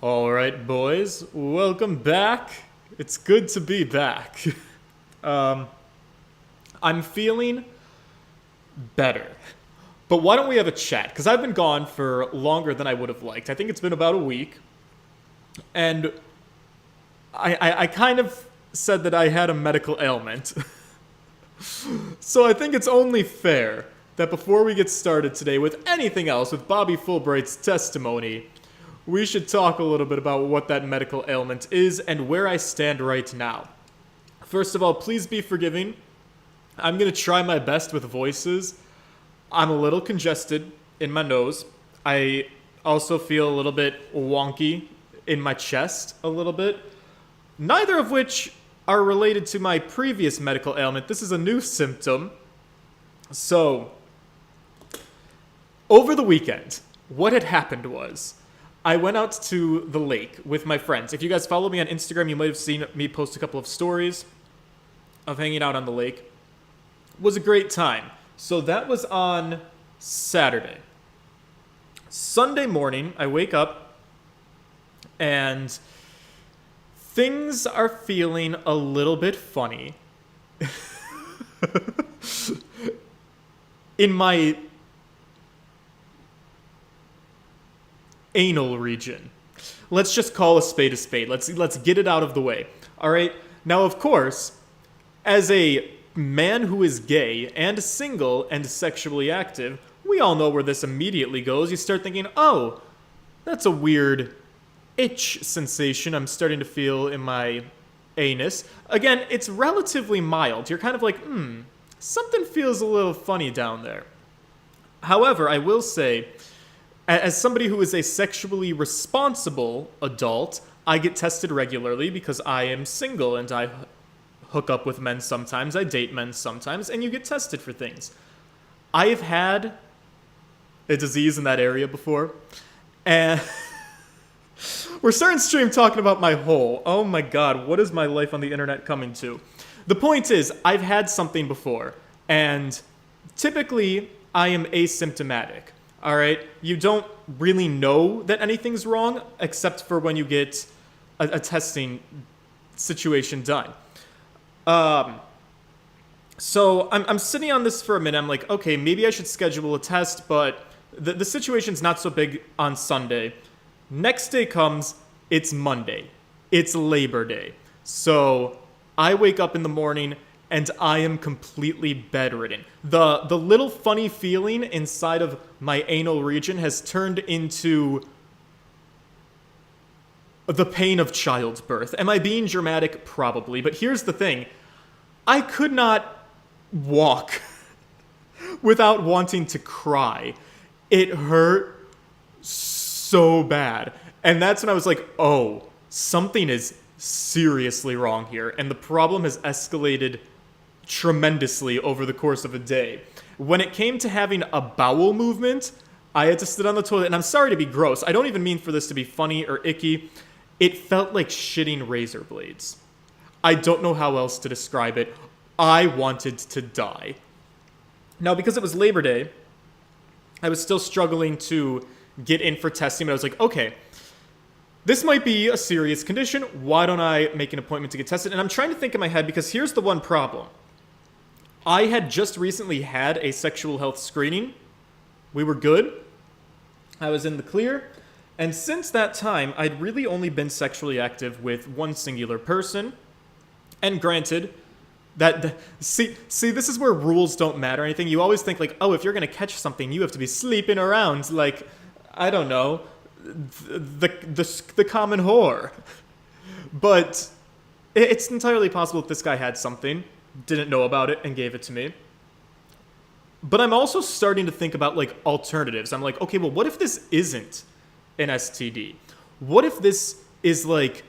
All right, boys, welcome back. It's good to be back. um, I'm feeling better. But why don't we have a chat? Because I've been gone for longer than I would have liked. I think it's been about a week. And I kind of said that I had a medical ailment. So I think it's only fair that before we get started today with anything else, with Bobby Fulbright's testimony, we should talk a little bit about what that medical ailment is and where I stand right now. First of all, please be forgiving. I'm going to try my best with voices. I'm a little congested in my nose. I also feel a little bit wonky in my chest a little bit. Neither of which are related to my previous medical ailment. This is a new symptom. So, over the weekend, what had happened was I went out to the lake with my friends. If you guys follow me on Instagram, you might have seen me post a couple of stories of hanging out on the lake. It was a great time. So that was on Saturday. Sunday morning, I wake up and things are feeling a little bit funny in my anal region. Let's just call a spade a spade. Let's get it out of the way. All right? Now, of course, as a man who is gay and single and sexually active, we all know where this immediately goes. You start thinking, "Oh, that's a weird itch sensation I'm starting to feel in my anus." Again, it's relatively mild. You're kind of like, something feels a little funny down there. However, I will say, as somebody who is a sexually responsible adult, I get tested regularly because I am single and I hook up with men sometimes, I date men sometimes, and you get tested for things. I have had a disease in that area before, and we're starting stream talking about my hole. Oh my god, what is my life on the internet coming to? The point is, I've had something before, and typically I am asymptomatic. All right, you don't really know that anything's wrong except for when you get a testing situation done. So I'm sitting on this for a minute. I'm like, okay, maybe I should schedule a test, but the situation's not so big on Sunday. Next day comes, it's Monday. It's Labor Day. So I wake up in the morning and I am completely bedridden. The little funny feeling inside of my anal region has turned into the pain of childbirth. Am I being dramatic? Probably. But here's the thing. I could not walk without wanting to cry. It hurt so bad. And that's when I was like, oh, something is seriously wrong here. And the problem has escalated tremendously over the course of a day. When it came to having a bowel movement, I had to sit on the toilet, and I'm sorry to be gross. I don't even mean for this to be funny or icky. It felt like shitting razor blades. I don't know how else to describe it. I wanted to die. Now, because it was Labor Day, I was still struggling to get in for testing, but I was like, okay, this might be a serious condition. Why don't I make an appointment to get tested? And I'm trying to think in my head, because here's the one problem. I had just recently had a sexual health screening. We were good. I was in the clear. And since that time, I'd really only been sexually active with one singular person. And granted, see, this is where rules don't matter or anything. You always think like, oh, if you're going to catch something, you have to be sleeping around like, I don't know, the common whore. But it's entirely possible that this guy had something, didn't know about it, and gave it to me. But I'm also starting to think about like alternatives. I'm like, okay, well, what if this isn't an STD? What if this is like,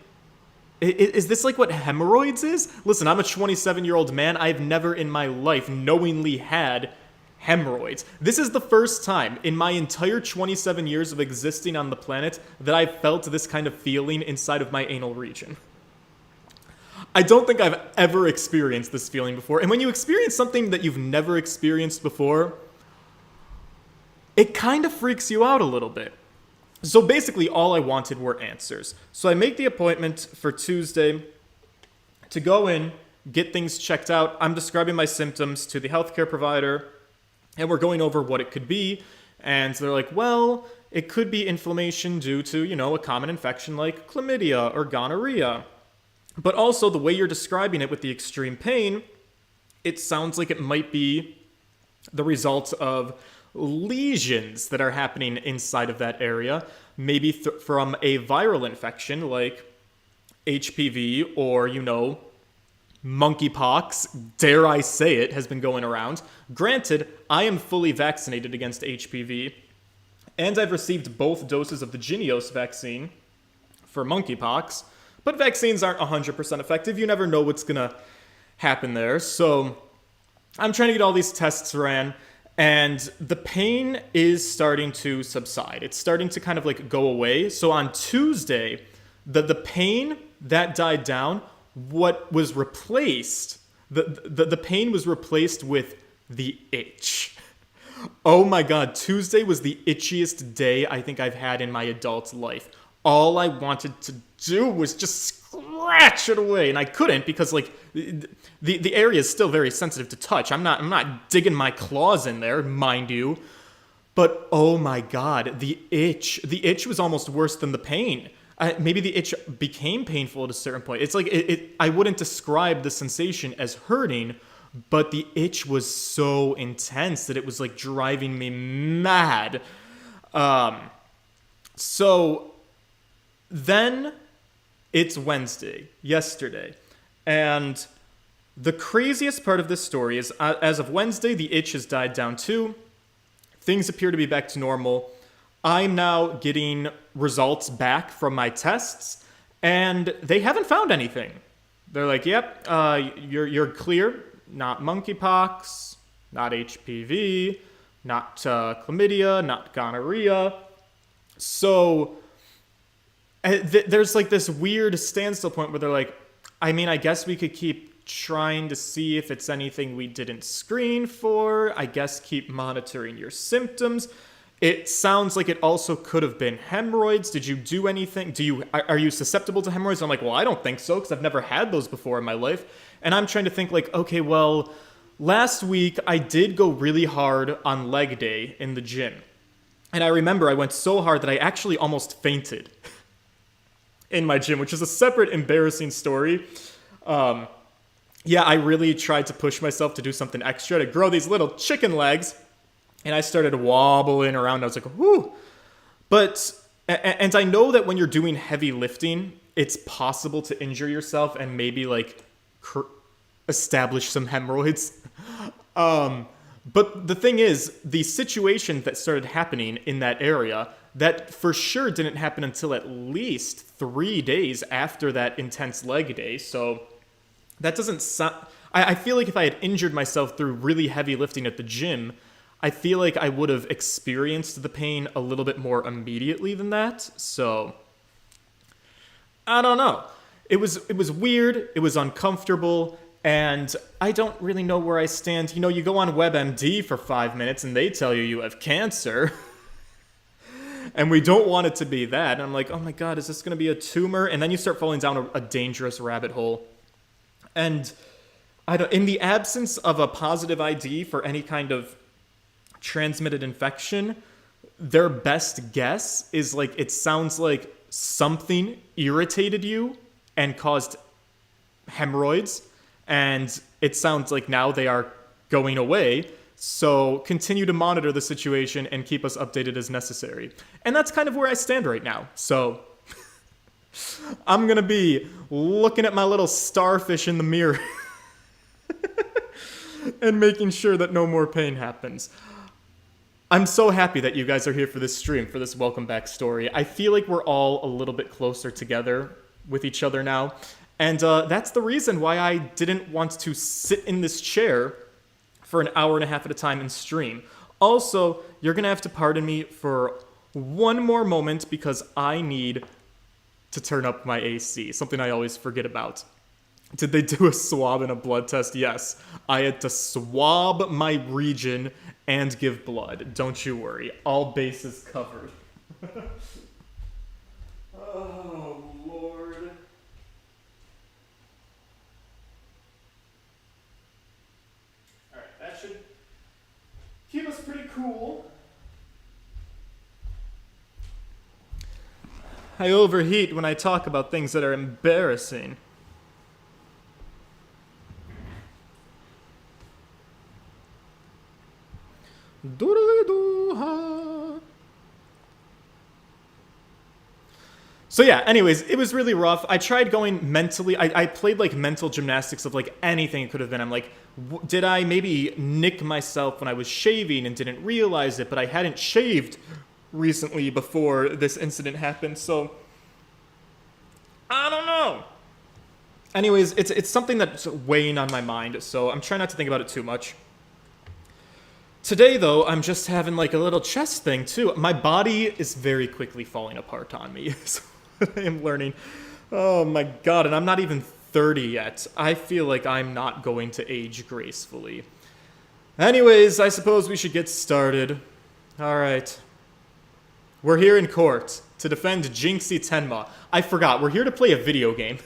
is this like what hemorrhoids is? Listen, I'm a 27-year-old man. I've never in my life knowingly had hemorrhoids. This is the first time in my entire 27 years of existing on the planet that I've felt this kind of feeling inside of my anal region. I don't think I've ever experienced this feeling before. And when you experience something that you've never experienced before, it kind of freaks you out a little bit. So basically, all I wanted were answers. So I make the appointment for Tuesday to go in, get things checked out. I'm describing my symptoms to the healthcare provider, and we're going over what it could be. And they're like, well, it could be inflammation due to, a common infection like chlamydia or gonorrhea. But also, the way you're describing it with the extreme pain, it sounds like it might be the result of lesions that are happening inside of that area, maybe from a viral infection like HPV or, monkeypox, dare I say it, has been going around. Granted, I am fully vaccinated against HPV, and I've received both doses of the Jynneos vaccine for monkeypox, but vaccines aren't 100% effective. You never know what's going to happen there. So I'm trying to get all these tests ran, and the pain is starting to subside. It's starting to kind of like go away. So on Tuesday, the pain that died down, what was replaced, the pain was replaced with the itch. Oh my God, Tuesday was the itchiest day I think I've had in my adult life. All I wanted to do was just scratch it away, and I couldn't because the area is still very sensitive to touch. I'm not digging my claws in there, mind you. But oh my God, the itch was almost worse than the pain. Maybe the itch became painful at a certain point. It's like I wouldn't describe the sensation as hurting, but the itch was so intense that it was like driving me mad. So then it's Wednesday, yesterday, and the craziest part of this story is as of Wednesday, the itch has died down too. Things appear to be back to normal. I'm now getting results back from my tests, and they haven't found anything. They're like, yep, you're clear. Not monkeypox, not HPV, not chlamydia, not gonorrhea. So there's like this weird standstill point where they're like, I mean, I guess we could keep trying to see if it's anything we didn't screen for. I guess keep monitoring your symptoms. It sounds like it also could have been hemorrhoids. Did you do anything? Are you susceptible to hemorrhoids? I'm like, well, I don't think so, because I've never had those before in my life. And I'm trying to think like, okay, well, last week I did go really hard on leg day in the gym. And I remember I went so hard that I actually almost fainted in my gym, which is a separate embarrassing story. Yeah, I really tried to push myself to do something extra to grow these little chicken legs. And I started wobbling around. I was like, whoo. And I know that when you're doing heavy lifting, it's possible to injure yourself and maybe like establish some hemorrhoids. But the thing is, the situation that started happening in that area, that for sure didn't happen until at least 3 days after that intense leg day. So that doesn't sound... I feel like if I had injured myself through really heavy lifting at the gym, I feel like I would have experienced the pain a little bit more immediately than that. So I don't know. It was weird. It was uncomfortable. And I don't really know where I stand. You go on WebMD for 5 minutes and they tell you have cancer. And we don't want it to be that. And I'm like, oh my God, is this going to be a tumor? And then you start falling down a dangerous rabbit hole. And in the absence of a positive ID for any kind of transmitted infection, their best guess is like, it sounds like something irritated you and caused hemorrhoids. And it sounds like now they are going away. So continue to monitor the situation and keep us updated as necessary. And that's kind of where I stand right now. So I'm going to be looking at my little starfish in the mirror and making sure that no more pain happens. I'm so happy that you guys are here for this stream, for this welcome back story. I feel like we're all a little bit closer together with each other now. And that's the reason why I didn't want to sit in this chair for an hour and a half at a time and stream. Also, you're going to have to pardon me for one more moment because I need to turn up my AC, something I always forget about. Did they do a swab and a blood test? Yes. I had to swab my region and give blood. Don't you worry. All bases covered. Oh, Lord. Alright, that should keep us pretty cool. I overheat when I talk about things that are embarrassing. Doodly-doo-ha. So yeah, anyways, it was really rough. I tried going mentally. I played like mental gymnastics of like anything it could have been. I'm like, did I maybe nick myself when I was shaving and didn't realize it, but I hadn't shaved recently before this incident happened, so I don't know. Anyways, it's something that's weighing on my mind, so I'm trying not to think about it too much. Today, though, I'm just having like a little chest thing, too. My body is very quickly falling apart on me. So I am learning. Oh my god, and I'm not even 30 yet. I feel like I'm not going to age gracefully. Anyways, I suppose we should get started. Alright. We're here in court to defend Jinxie Tenma. I forgot, we're here to play a video game.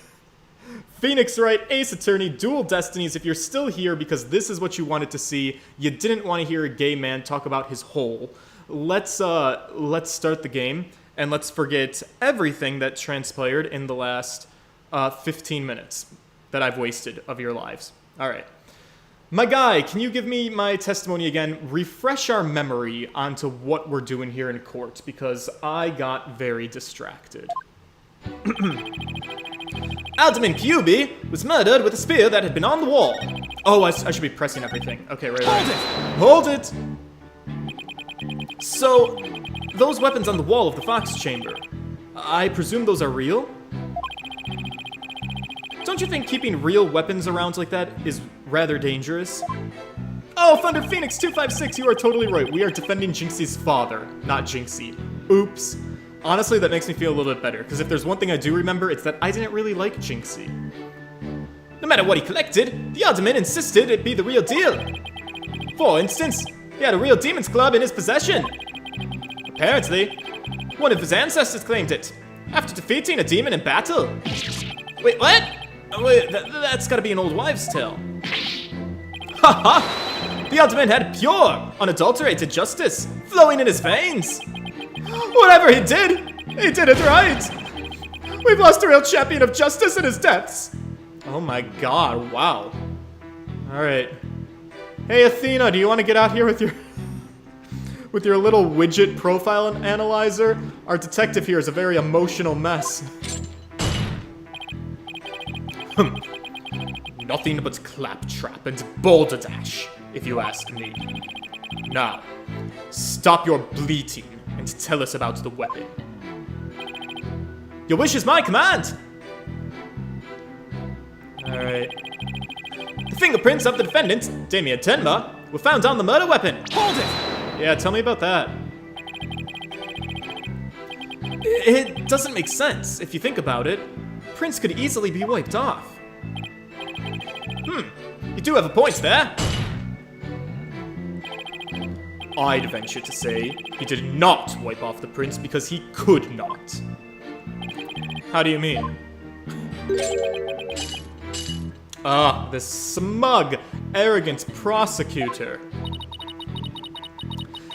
Phoenix Wright, Ace Attorney, Dual Destinies. If you're still here because this is what you wanted to see, you didn't want to hear a gay man talk about his hole. Let's start the game, and let's forget everything that transpired in the last 15 minutes that I've wasted of your lives. Alright. My guy, can you give me my testimony again? Refresh our memory onto what we're doing here in court, because I got very distracted. Alderman QB was murdered with a spear that had been on the wall. Oh, I should be pressing everything. Okay, right. Hold it! So, those weapons on the wall of the Fox Chamber, I presume those are real? Don't you think keeping real weapons around like that is rather dangerous? Oh, Thunder Phoenix 256, you are totally right. We are defending Jinxie's father, not Jinxie. Oops. Honestly, that makes me feel a little bit better, because if there's one thing I do remember, it's that I didn't really like Jinxie. No matter what he collected, the Alderman insisted it be the real deal. For instance, he had a real Demon's Club in his possession. Apparently, one of his ancestors claimed it, after defeating a demon in battle. Wait, what? Oh, wait, that's gotta be an old wives' tale. Haha! The Alderman had pure, unadulterated justice flowing in his veins. Whatever he did it right. We've lost a real champion of justice in his deaths. Oh my god, wow. Alright. Hey Athena, do you want to get out here with your little widget profile analyzer? Our detective here is a very emotional mess. Nothing but claptrap and balderdash, if you ask me. Now, stop your bleating and tell us about the weapon. Your wish is my command! Alright. The fingerprints of the defendant, Damien Tenma, were found on the murder weapon. Hold it! Yeah, tell me about that. It doesn't make sense, if you think about it. Prints could easily be wiped off. You do have a point there. I'd venture to say he did not wipe off the prints because he could not. How do you mean? Ah, this smug, arrogant prosecutor.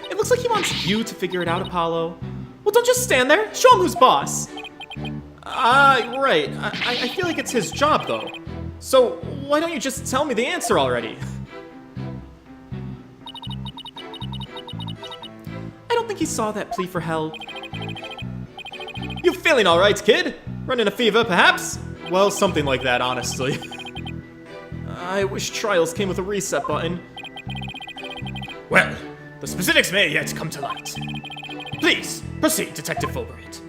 It looks like he wants you to figure it out, Apollo. Well, don't just stand there. Show him who's boss. Right. I feel like it's his job, though. So, why don't you just tell me the answer already? I don't think he saw that plea for help. You feeling alright, kid? Running a fever, perhaps? Well, something like that, honestly. I wish trials came with a reset button. Well, the specifics may yet come to light. Please, proceed, Detective Fulbright.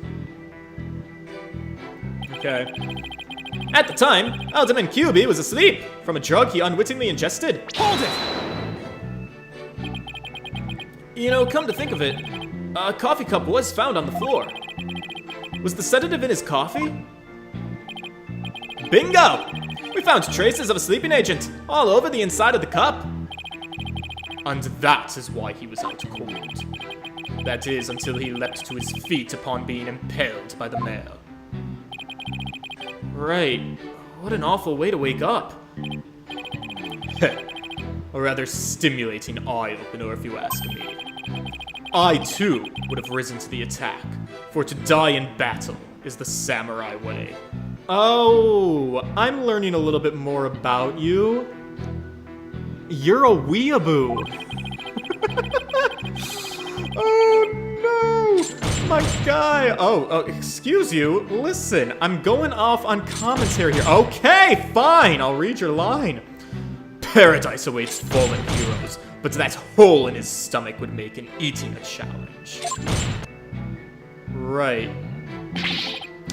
Okay. At the time, Alderman QB was asleep from a drug he unwittingly ingested. Hold it! You know, come to think of it, a coffee cup was found on the floor. Was the sedative in his coffee? Bingo! We found traces of a sleeping agent all over the inside of the cup. And that is why he was out cold. That is, until he leapt to his feet upon being impaled by the mayor. Right. What an awful way to wake up. A rather stimulating eye-opener, if you ask me. I, too, would have risen to the attack, for to die in battle is the samurai way. Oh, I'm learning a little bit more about you. You're a weeaboo. Oh, no! My guy! Oh, excuse you. Listen, I'm going off on commentary here. Okay, fine, I'll read your line. Paradise awaits fallen heroes, but that hole in his stomach would make an eating a challenge. Right.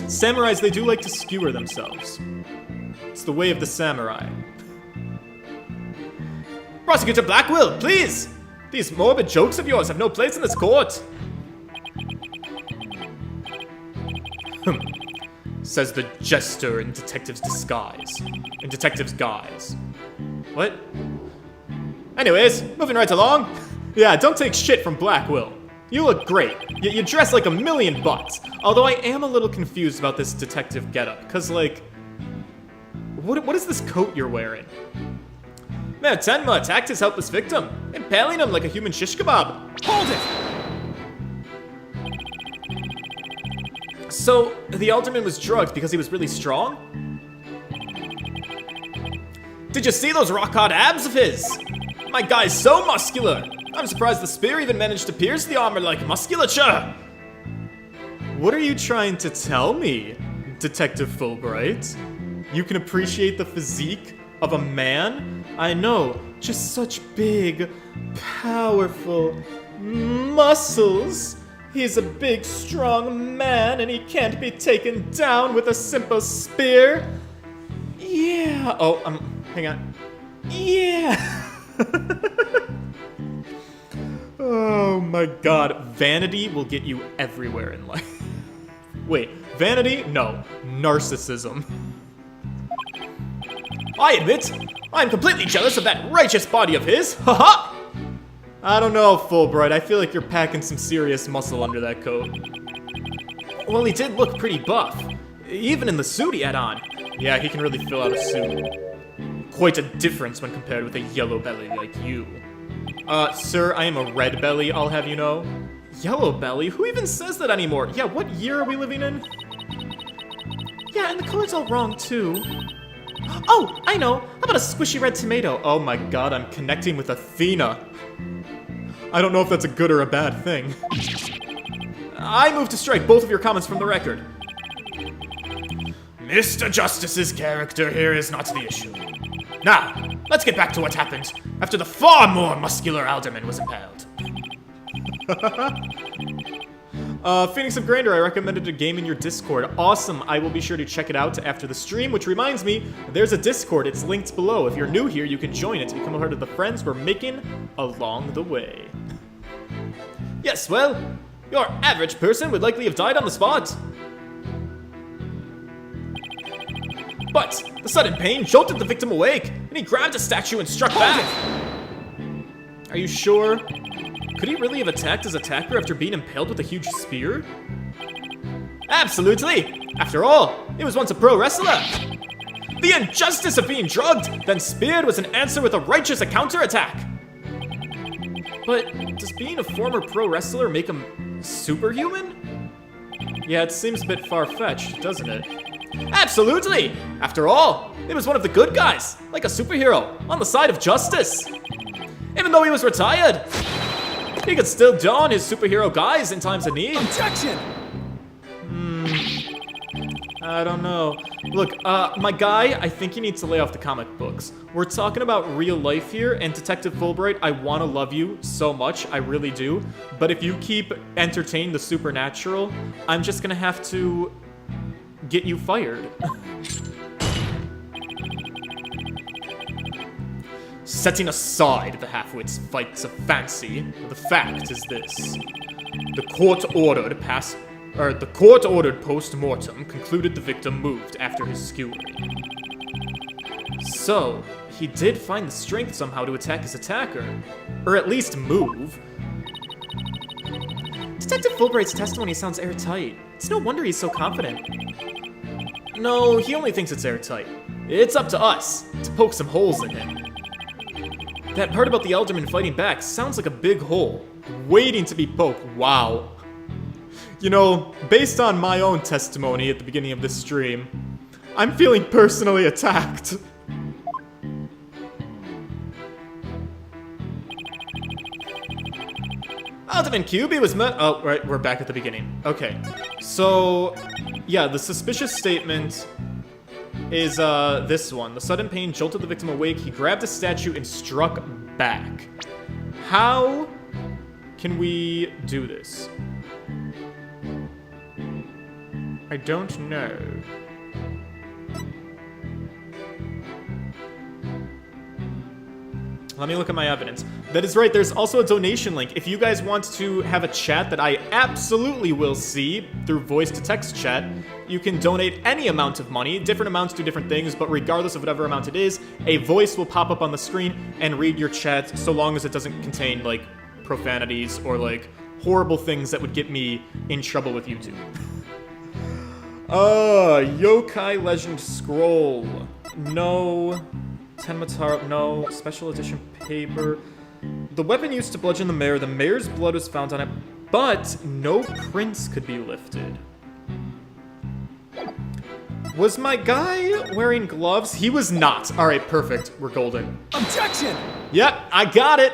Samurais, they do like to skewer themselves. It's the way of the samurai. Prosecutor Blackwell, please! These morbid jokes of yours have no place in this court. Says the jester in detective's disguise. In detective's guise. What? Anyways, moving right along. Yeah, don't take shit from Blackwell. You look great. You dress like $1,000,000. Although I am a little confused about this detective getup, cause like, what is this coat you're wearing? Mayor Tenma attacked his helpless victim, impaling him like a human shish kebab. Hold it! So, the alderman was drugged because he was really strong? Did you see those rock-hard abs of his? My guy's so muscular! I'm surprised the spear even managed to pierce the armor like musculature! What are you trying to tell me, Detective Fulbright? You can appreciate the physique of a man? I know, just such big, powerful muscles. He's a big, strong man, and he can't be taken down with a simple spear. Yeah. Oh, hang on. Yeah. Oh my god. Vanity will get you everywhere in life. Wait, vanity? No. Narcissism. I admit, I'm completely jealous of that righteous body of his. Haha! I don't know, Fulbright. I feel like you're packing some serious muscle under that coat. Well, he did look pretty buff. Even in the suit he had on. Yeah, he can really fill out a suit. Quite a difference when compared with a yellow belly like you. Sir, I am a red belly, I'll have you know. Yellow belly? Who even says that anymore? Yeah, what year are we living in? Yeah, and the color's all wrong, too. Oh, I know. How about a squishy red tomato? Oh my god, I'm connecting with Athena. I don't know if that's a good or a bad thing. I move to strike both of your comments from the record. Mr. Justice's character here is not the issue. Now, let's get back to what happened after the far more muscular alderman was impaled. Phoenix of Grandeur, I recommended a game in your Discord. Awesome, I will be sure to check it out after the stream, which reminds me, there's a Discord, it's linked below. If you're new here, you can join it to become a part of the friends we're making along the way. Yes, well, your average person would likely have died on the spot. But the sudden pain jolted the victim awake, and he grabbed a statue and struck back. Are you sure? Could he really have attacked his attacker after being impaled with a huge spear? Absolutely! After all, he was once a pro wrestler. The injustice of being drugged, then speared was an answer with a righteous counterattack. But does being a former pro wrestler make him superhuman? Yeah, it seems a bit far-fetched, doesn't it? Absolutely! After all, he was one of the good guys, like a superhero, on the side of justice. Even though he was retired, he could still don his superhero guise in times of need. Objection! I don't know. Look, my guy, I think you need to lay off the comic books. We're talking about real life here, and Detective Fulbright, I want to love you so much, I really do. But if you keep entertaining the supernatural, I'm just gonna have to get you fired. Setting aside the half-wit's fights of fancy, the fact is this. The court-ordered post-mortem concluded the victim moved after his skewering. So, he did find the strength somehow to attack his attacker. Or at least move. Detective Fulbright's testimony sounds airtight. It's no wonder he's so confident. No, he only thinks it's airtight. It's up to us to poke some holes in him. That part about the Alderman fighting back sounds like a big hole, waiting to be poked. Wow. You know, based on my own testimony at the beginning of this stream, I'm feeling personally attacked. Alderman QB was met. Oh, right, we're back at the beginning. Okay. So, yeah, the suspicious statement is this one. The sudden pain jolted the victim awake. He grabbed a statue and struck back. How can we do this? I don't know. Let me look at my evidence. That is right, there's also a donation link. If you guys want to have a chat that I absolutely will see through voice-to-text chat, you can donate any amount of money. Different amounts do different things, but regardless of whatever amount it is, a voice will pop up on the screen and read your chat, so long as it doesn't contain, like, profanities or, like, horrible things that would get me in trouble with YouTube. Yokai Legend Scroll. No. Tenmataro, no. Special edition paper. The weapon used to bludgeon the mayor. The mayor's blood was found on it, but no prints could be lifted. Was my guy wearing gloves? He was not. All right, perfect. We're golden. Objection! Yep, I got it.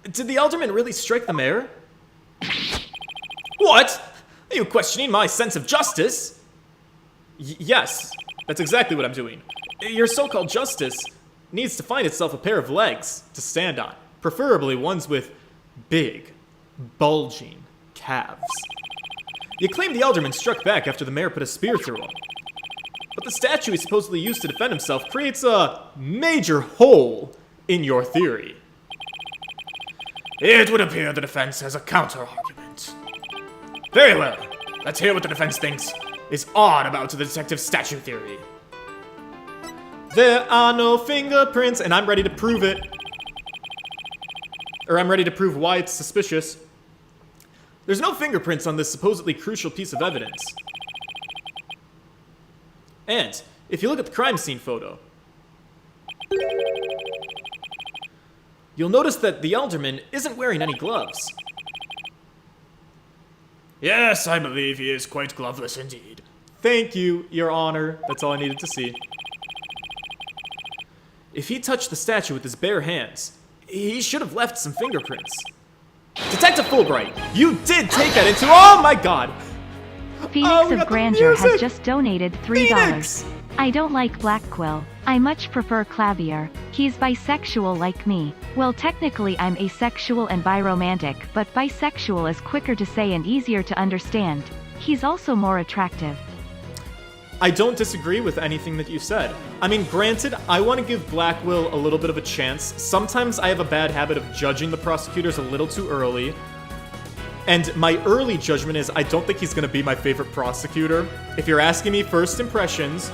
Did the alderman really strike the mayor? What? Are you questioning my sense of justice? Yes, that's exactly what I'm doing. Your so-called justice needs to find itself a pair of legs to stand on, preferably ones with big, bulging calves. You claim the alderman struck back after the mayor put a spear through him. But the statue he supposedly used to defend himself creates a major hole in your theory. It would appear the defense has a counter-argument. Very well. Let's hear what the defense thinks is odd about the detective statue theory. There are no fingerprints, and I'm ready to prove it. Or I'm ready to prove why it's suspicious. There's no fingerprints on this supposedly crucial piece of evidence. And if you look at the crime scene photo, you'll notice that the alderman isn't wearing any gloves. Yes, I believe he is quite gloveless indeed. Thank you, Your Honor. That's all I needed to see. If he touched the statue with his bare hands, he should have left some fingerprints. Detective Fulbright, you did take that into— oh my god! Phoenix of Grandeur has just donated $3. Phoenix! I don't like Black Quill. I much prefer Clavier. He's bisexual like me. Well, technically I'm asexual and biromantic, but bisexual is quicker to say and easier to understand. He's also more attractive. I don't disagree with anything that you said. I mean, granted, I want to give Blackwell a little bit of a chance. Sometimes I have a bad habit of judging the prosecutors a little too early. And my early judgment is I don't think he's going to be my favorite prosecutor. If you're asking me first impressions,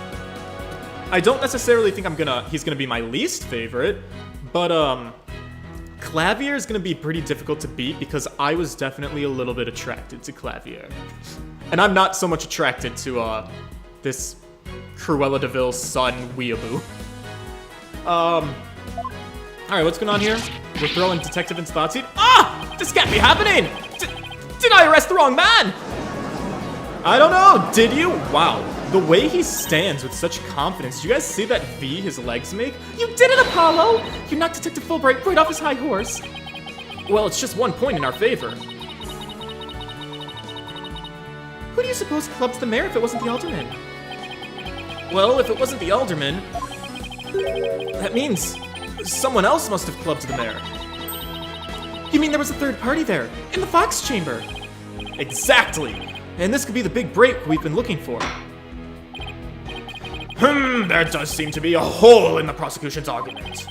I don't necessarily think he's gonna be my least favorite, but Clavier is gonna be pretty difficult to beat because I was definitely a little bit attracted to Clavier. And I'm not so much attracted to this Cruella de Vil's son, Weeaboo. Alright, what's going on here? We're throwing detective into the hot seat. Ah! This can't be happening! Did I arrest the wrong man? I don't know, did you? Wow. The way he stands with such confidence. Do you guys see that V his legs make? You did it, Apollo! You knocked Detective Fulbright right off his high horse. Well, it's just 1 point in our favor. Who do you suppose clubs the mayor if it wasn't the alderman? Well, if it wasn't the alderman, that means someone else must have clubbed the mayor. You mean there was a third party there, in the Fox chamber? Exactly! And this could be the big break we've been looking for. There does seem to be a hole in the prosecution's argument.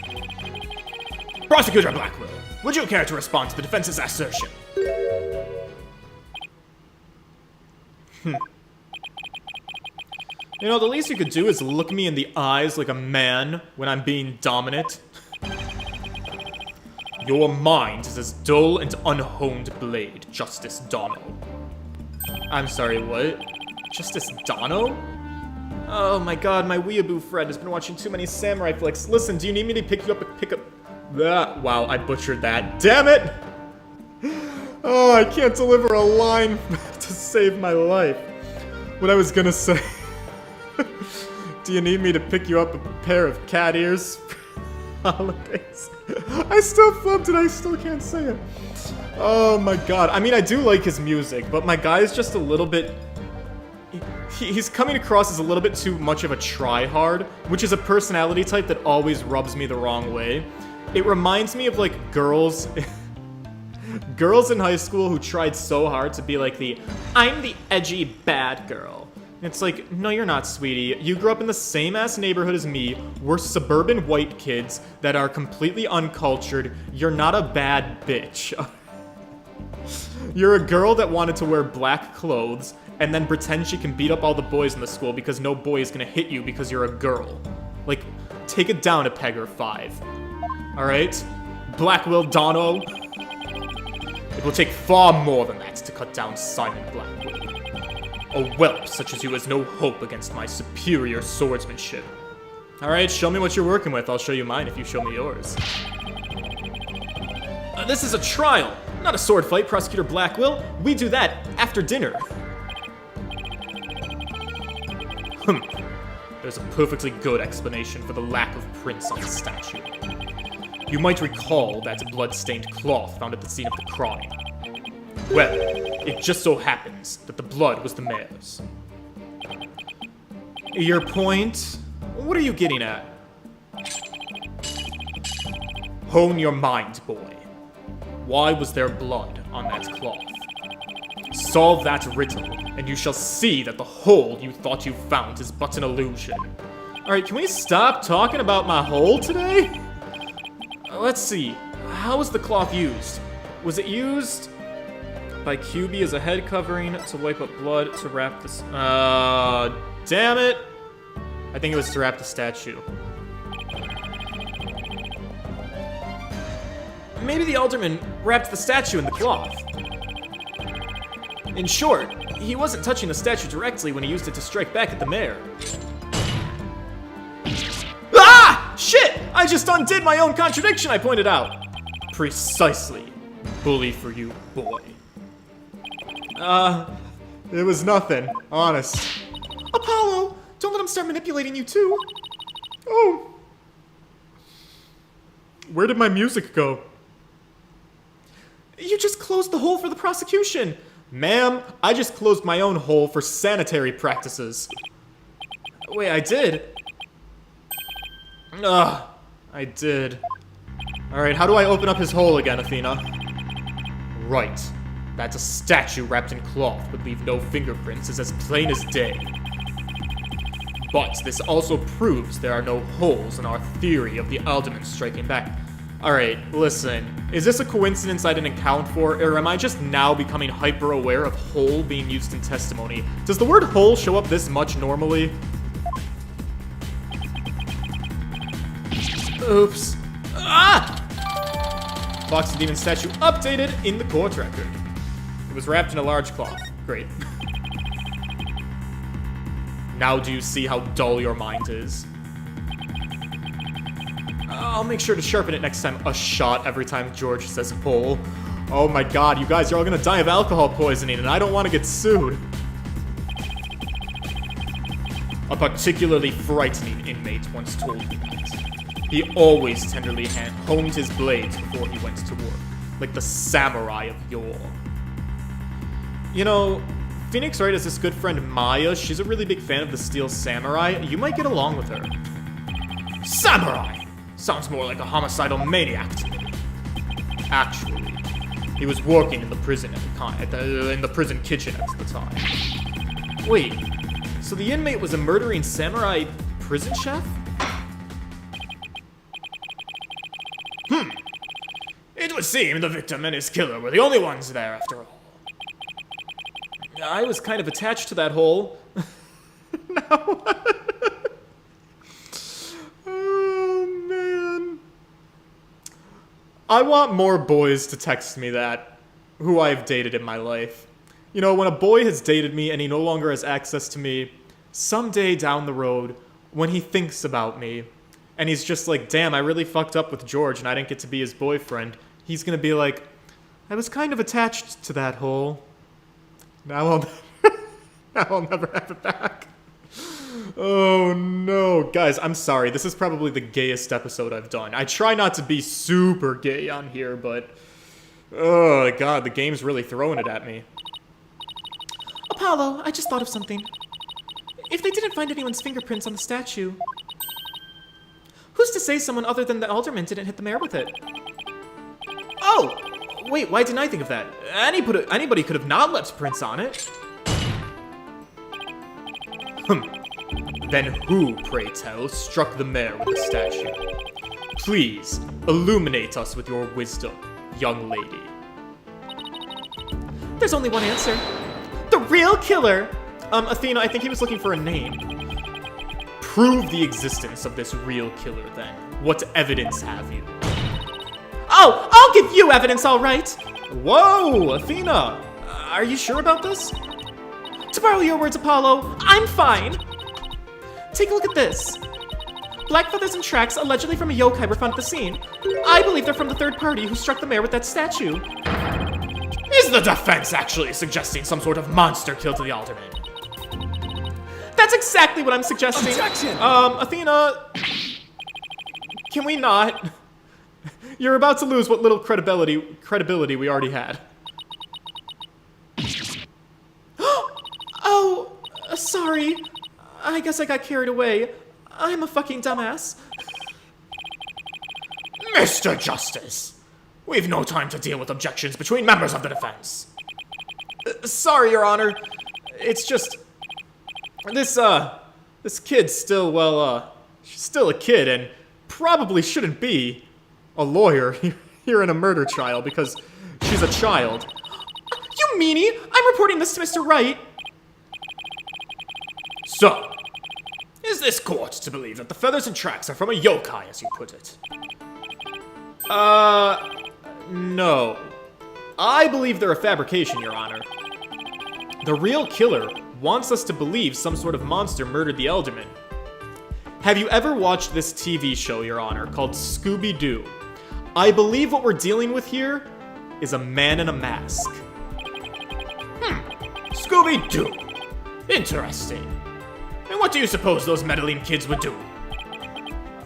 Prosecutor Blackwell, would you care to respond to the defense's assertion? You know, the least you could do is look me in the eyes like a man when I'm being dominant. Your mind is as dull and unhoned blade, Justice Donald. I'm sorry, what? Justice Dono? Oh my god, my weeaboo friend has been watching too many samurai flicks. Listen, do you need me to pick you up and pick up... Ah, wow, I butchered that. Damn it! Oh, I can't deliver a line to save my life. What I was gonna say... Do you need me to pick you up a pair of cat ears for holidays? I still flubbed it, I still can't say it. Oh my god. I mean, I do like his music, but my guy is just a little bit... He's coming across as a little bit too much of a tryhard, which is a personality type that always rubs me the wrong way. It reminds me of, like, girls... girls in high school who tried so hard to be like I'm the edgy bad girl. It's like, no you're not, sweetie. You grew up in the same ass neighborhood as me. We're suburban white kids that are completely uncultured. You're not a bad bitch. You're a girl that wanted to wear black clothes and then pretend she can beat up all the boys in the school because no boy is gonna hit you because you're a girl. Like, take it down a peg or 5. Alright? Blackwell Dono. It will take far more than that to cut down Simon Blackwell. A whelp such as you has no hope against my superior swordsmanship. Alright, show me what you're working with. I'll show you mine if you show me yours. This is a trial, not a sword fight, Prosecutor Blackwell. We do that after dinner. There's a perfectly good explanation for the lack of prints on the statue. You might recall that blood-stained cloth found at the scene of the crime. Well, it just so happens that the blood was the mayor's. Your point? What are you getting at? Hone your mind, boy. Why was there blood on that cloth? Solve that riddle, and you shall see that the hole you thought you found is but an illusion. Alright, can we stop talking about my hole today? Let's see. How was the cloth used? Was it used by QB as a head covering to wipe up blood to wrap this? Damn it. I think it was to wrap the statue. Maybe the alderman wrapped the statue in the cloth. In short, he wasn't touching the statue directly when he used it to strike back at the mayor. Ah! Shit! I just undid my own contradiction I pointed out. Precisely. Bully for you, boy. It was nothing, honest. Apollo! Don't let him start manipulating you too. Oh. Where did my music go? You just closed the hole for the prosecution. Ma'am, I just closed my own hole for sanitary practices. Wait, I did? Ugh, I did. Alright, how do I open up his hole again, Athena? Right. That a statue wrapped in cloth would leave no fingerprints is as plain as day. But this also proves there are no holes in our theory of the alderman striking back. Alright, listen. Is this a coincidence I didn't account for, or am I just now becoming hyper-aware of hole being used in testimony? Does the word hole show up this much normally? Oops. Ah! Fox and Demon statue updated in the court record. It was wrapped in a large cloth. Great. Now do you see how dull your mind is? I'll make sure to sharpen it next time. A shot every time George says hole. Oh my god, you guys, you're all gonna die of alcohol poisoning, and I don't want to get sued. A particularly frightening inmate once told me that. He always tenderly honed his blades before he went to work, like the samurai of yore. You know, Phoenix Wright has this good friend Maya. She's a really big fan of the Steel Samurai. You might get along with her. Samurai! Sounds more like a homicidal maniac to me. Actually, he was working in the prison at the time, in the prison kitchen at the time. Wait, so the inmate was a murdering samurai prison chef? It would seem the victim and his killer were the only ones there after all. I was kind of attached to that hole. No. I want more boys to text me that, who I've dated in my life. You know, when a boy has dated me and he no longer has access to me, someday down the road, when he thinks about me, and he's just like, damn, I really fucked up with George and I didn't get to be his boyfriend, he's gonna be like, I was kind of attached to that hole. Now I'll never have it back. Oh no. Guys, I'm sorry. This is probably the gayest episode I've done. I try not to be super gay on here, but... oh god, the game's really throwing it at me. Apollo, I just thought of something. If they didn't find anyone's fingerprints on the statue, who's to say someone other than the alderman didn't hit the mayor with it? Oh! Wait, why didn't I think of that? Anybody could have not left prints on it. Then who, pray tell, struck the mayor with the statue? Please, illuminate us with your wisdom, young lady. There's only one answer. The real killer! Athena, I think he was looking for a name. Prove the existence of this real killer, then. What evidence have you? Oh, I'll give you evidence, all right! Whoa, Athena! Are you sure about this? To borrow your words, Apollo, I'm fine! Take a look at this. Black feathers and tracks allegedly from a yokai were found at the scene. I believe they're from the third party who struck the mayor with that statue. Is the defense actually suggesting some sort of monster killed the alderman? That's exactly what I'm suggesting. Objection! Athena... can we not? You're about to lose what little credibility we already had. Oh, sorry. I guess I got carried away. I'm a fucking dumbass. Mr. Justice, we've no time to deal with objections between members of the defense. Sorry, Your Honor. It's just... This kid's still, well, she's still a kid and probably shouldn't be a lawyer here in a murder trial because she's a child. You meanie! I'm reporting this to Mr. Wright. So, is this court to believe that the feathers and tracks are from a yokai, as you put it? No. I believe they're a fabrication, Your Honor. The real killer wants us to believe some sort of monster murdered the alderman. Have you ever watched this TV show, Your Honor, called Scooby-Doo? I believe what we're dealing with here is a man in a mask. Scooby-Doo. Interesting. And what do you suppose those meddling kids would do?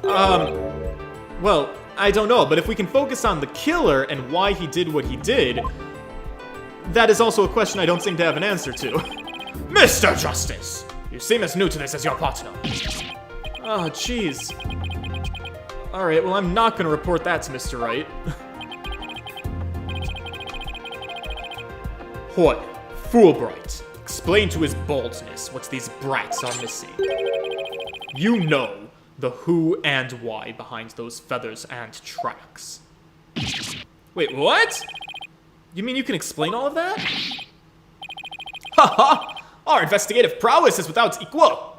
Well, I don't know, but if we can focus on the killer and why he did what he did, that is also a question I don't seem to have an answer to. Mr. Justice, you seem as new to this as your partner. Oh, jeez. Alright, well, I'm not gonna report that to Mr. Wright. What? Fulbright, explain to his baldness what these brats are missing. You know the who and why behind those feathers and tracks. Wait, what? You mean you can explain all of that? Haha! Our investigative prowess is without equal!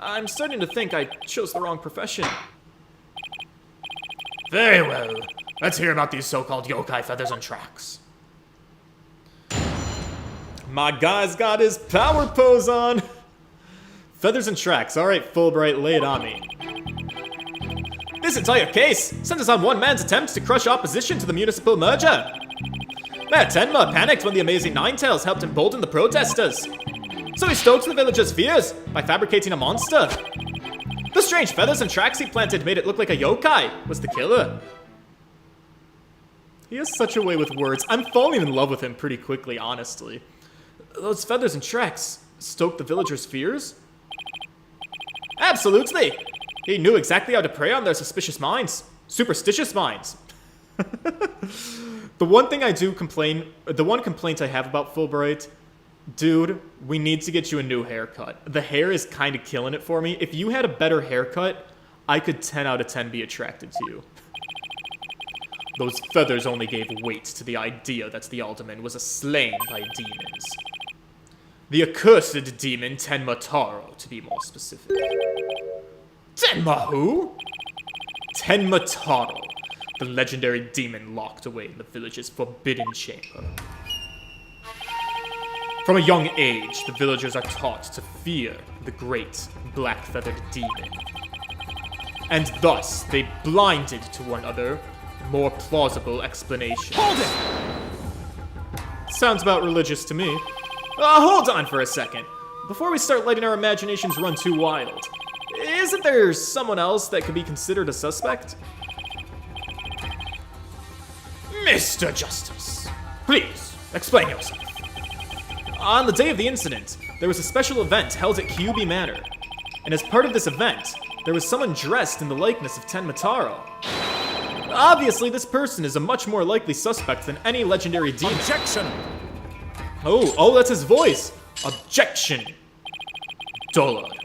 I'm starting to think I chose the wrong profession. Very well. Let's hear about these so-called yokai feathers and tracks. My guy's got his power pose on! Feathers and tracks. Alright, Fulbright, lay it on me. This entire case centers on one man's attempt to crush opposition to the municipal merger. Mayor Tenma panicked when the amazing Ninetales helped embolden the protesters. So he stoked the villagers' fears by fabricating a monster. The strange feathers and tracks he planted made it look like a yokai was the killer. He has such a way with words. I'm falling in love with him pretty quickly, honestly. Those feathers and tracks stoked the villagers' fears? Absolutely! He knew exactly how to prey on their suspicious minds. Superstitious minds. The one complaint I have about Fulbright, dude, we need to get you a new haircut. The hair is kind of killing it for me. If you had a better haircut, I could 10 out of 10 be attracted to you. Those feathers only gave weight to the idea that the alderman was slain by demons. The accursed demon Tenma Taro, to be more specific. Tenma who? Tenma Taro, the legendary demon locked away in the village's forbidden chamber. From a young age, the villagers are taught to fear the great black-feathered demon. And thus, they blinded to one another more plausible explanation. Hold it! Sounds about religious to me. Hold on for a second. Before we start letting our imaginations run too wild, isn't there someone else that could be considered a suspect? Mr. Justice, please, explain yourself. On the day of the incident, there was a special event held at Kyubi Manor. And as part of this event, there was someone dressed in the likeness of Tenmataro. Obviously, this person is a much more likely suspect than any legendary demon. Objection! Oh, that's his voice. Objection. Dullard,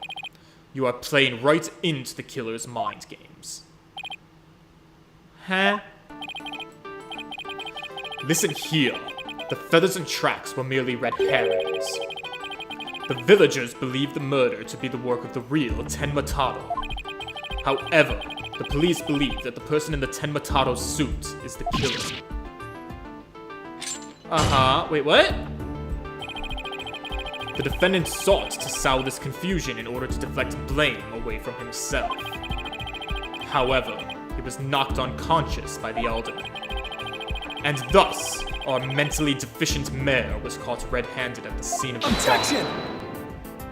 you are playing right into the killer's mind games. Huh? Listen here. The feathers and tracks were merely red herrings. The villagers believed the murder to be the work of the real Tenmataro. However, the police believe that the person in the Tenmataro suit is the killer. Wait, what? The defendant sought to sow this confusion in order to deflect blame away from himself. However, he was knocked unconscious by the alderman. And thus, our mentally deficient mayor was caught red-handed at the scene of the Objection!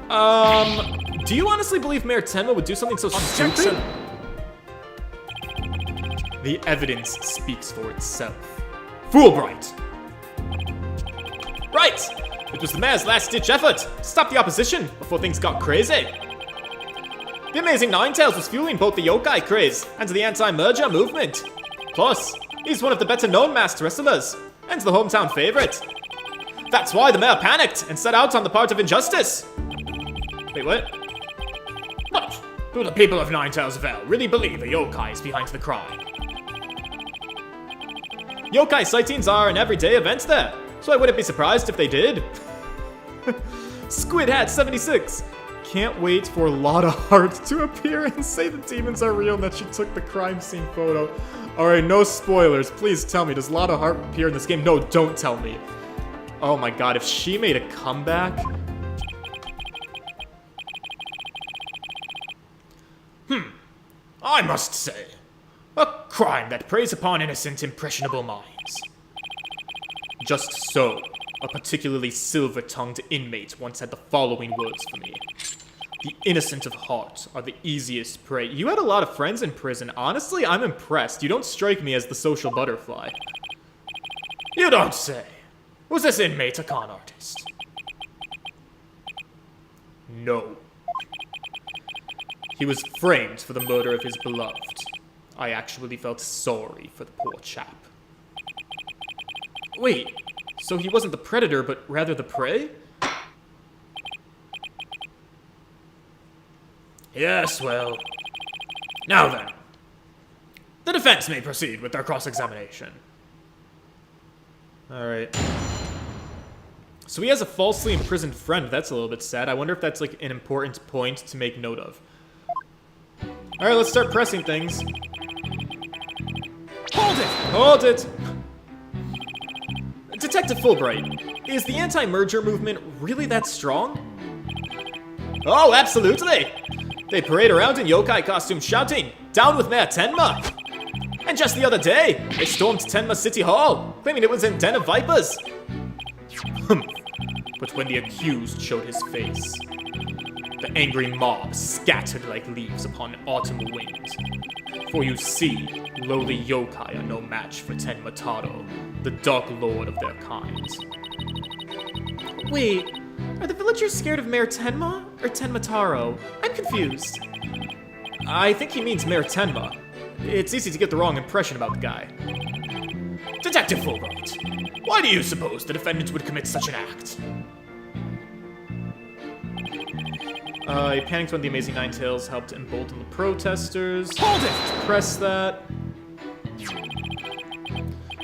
crime. Do you honestly believe Mayor Tenma would do something so Objection! stupid? The evidence speaks for itself. Fulbright! Right! It was the mayor's last-ditch effort to stop the opposition before things got crazy. The Amazing Ninetales was fueling both the yokai craze and the anti-merger movement. Plus, he's one of the better-known masked wrestlers, and the hometown favorite. That's why the mayor panicked and set out on the part of injustice. Wait, what? What? Do the people of Ninetales Vale really believe a yokai is behind the crime? Yokai sightings are an everyday event there, so I wouldn't be surprised if they did. Squid Hat 76. Can't wait for Lotta Hart to appear and say the demons are real and that she took the crime scene photo. Alright, no spoilers. Please tell me, does Lotta Hart appear in this game? No, don't tell me. Oh my god, if she made a comeback... I must say, a crime that preys upon innocent, impressionable minds. Just so, a particularly silver-tongued inmate once had the following words for me. The innocent of heart are the easiest prey. You had a lot of friends in prison. Honestly, I'm impressed. You don't strike me as the social butterfly. You don't say. Was this inmate a con artist? No. He was framed for the murder of his beloved. I actually felt sorry for the poor chap. Wait, so he wasn't the predator, but rather the prey? Yes, well... Now then. The defense may proceed with their cross-examination. Alright. So he has a falsely imprisoned friend. That's a little bit sad. I wonder if that's, like, an important point to make note of. Alright, let's start pressing things. Hold it! Hold it! Detective Fulbright, is the anti-merger movement really that strong? Oh, absolutely! They parade around in yokai costumes shouting, "Down with Mayor Tenma!" And just the other day, they stormed Tenma City Hall, claiming it was a den of vipers. But when the accused showed his face, the angry mob scattered like leaves upon autumn wind. For you see, lowly yokai are no match for Tenmataro, the dark lord of their kind. Wait, are the villagers scared of Mayor Tenma or Tenmataro? I'm confused. I think he means Mayor Tenma. It's easy to get the wrong impression about the guy. Detective Fulbright, why do you suppose the defendant would commit such an act? He panicked when the Amazing Ninetales helped embolden the protesters. Hold it! Press that.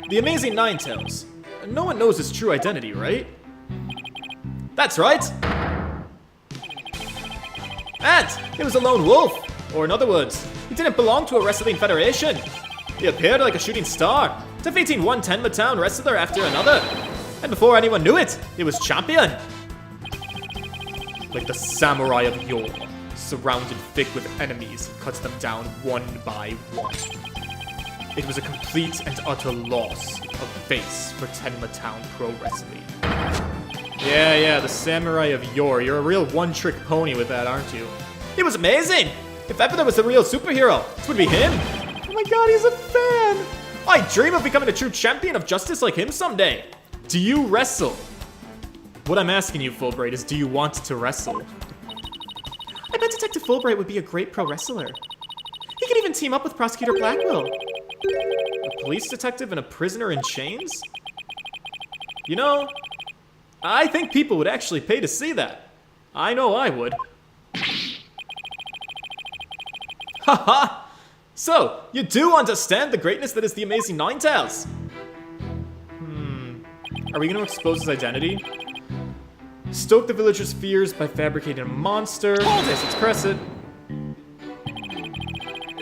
The Amazing Ninetales. No one knows his true identity, right? That's right! And he was a lone wolf. Or in other words, he didn't belong to a wrestling federation. He appeared like a shooting star, defeating one Tenma Town wrestler after another. And before anyone knew it, he was champion. Like the samurai of yore, surrounded thick with enemies, he cuts them down one by one. It was a complete and utter loss of face for Tenma Town Pro Wrestling. Yeah, the samurai of yore. You're a real one-trick pony with that, aren't you? He was amazing! If ever there was a real superhero, this would be him. Oh my god, he's a fan! I dream of becoming a true champion of justice like him someday. Do you wrestle? What I'm asking you, Fulbright, is do you want to wrestle? I bet Detective Fulbright would be a great pro wrestler. He could even team up with Prosecutor Blackwell. A police detective and a prisoner in chains? You know, I think people would actually pay to see that. I know I would. Haha! So, you do understand the greatness that is the Amazing Ninetales? Are we going to expose his identity? Stoke the villagers' fears by fabricating a monster. Yes, let's press it.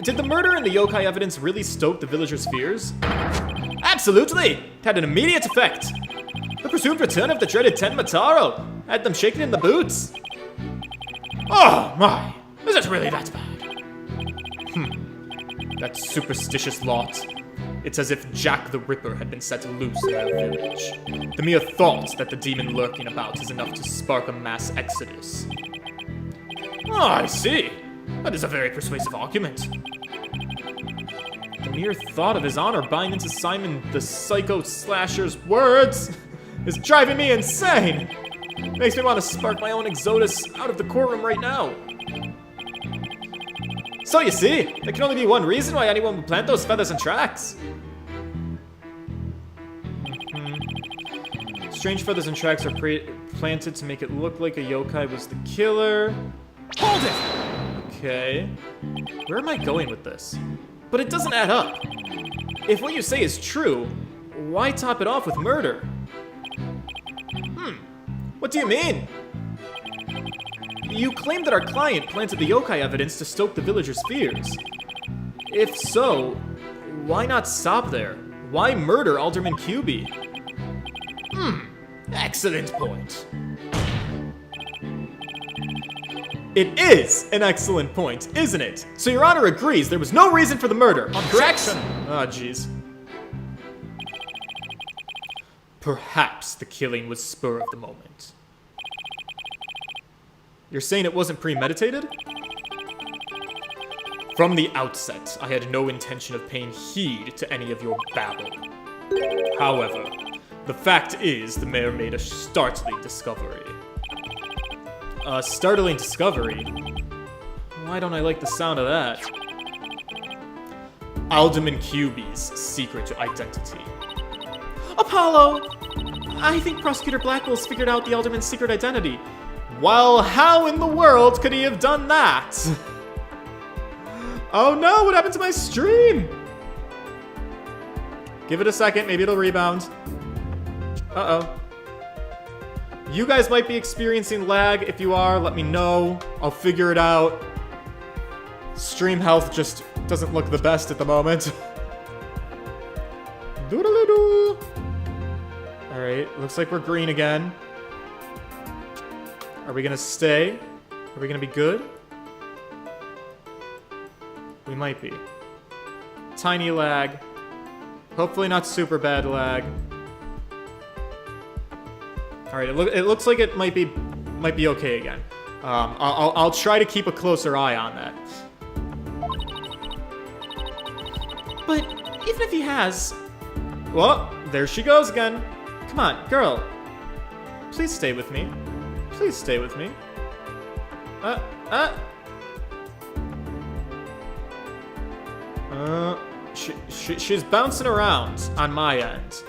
Did the murder and the yokai evidence really stoke the villagers' fears? Absolutely! It had an immediate effect. The presumed return of the dreaded Tenma Taro had them shaking in the boots. Oh my! Is it really that bad? That superstitious lot. It's as if Jack the Ripper had been set loose in our village. The mere thought that the demon lurking about is enough to spark a mass exodus. Oh, I see. That is a very persuasive argument. The mere thought of his honor buying into Simon the Psycho Slasher's words is driving me insane. Makes me want to spark my own exodus out of the courtroom right now. So you see, there can only be one reason why anyone would plant those feathers and tracks. Strange feathers and tracks are planted to make it look like a yokai was the killer. Hold it! Okay. Where am I going with this? But it doesn't add up. If what you say is true, why top it off with murder? What do you mean? You claim that our client planted the yokai evidence to stoke the villagers' fears. If so, why not stop there? Why murder Alderman QB? Excellent point. It is an excellent point, isn't it? So Your Honor agrees there was no reason for the murder, correct? Ah, jeez. Perhaps the killing was spur of the moment. You're saying it wasn't premeditated? From the outset, I had no intention of paying heed to any of your babble. However, the fact is, the mayor made a startling discovery. A startling discovery? Why don't I like the sound of that? Alderman QB's secret identity. Apollo! I think Prosecutor Blackwell's figured out the Alderman's secret identity. Well, how in the world could he have done that? Oh no, what happened to my stream? Give it a second, maybe it'll rebound. Uh-oh. You guys might be experiencing lag. If you are, let me know. I'll figure it out. Stream health just doesn't look the best at the moment. Doodle-doo. Alright, looks like we're green again. Are we gonna stay? Are we gonna be good? We might be. Tiny lag. Hopefully not super bad lag. Alright, it looks like it might be okay again. I'll try to keep a closer eye on that. But even if he has... Well, there she goes again. Come on, girl. Please stay with me. Please stay with me. She's bouncing around on my end.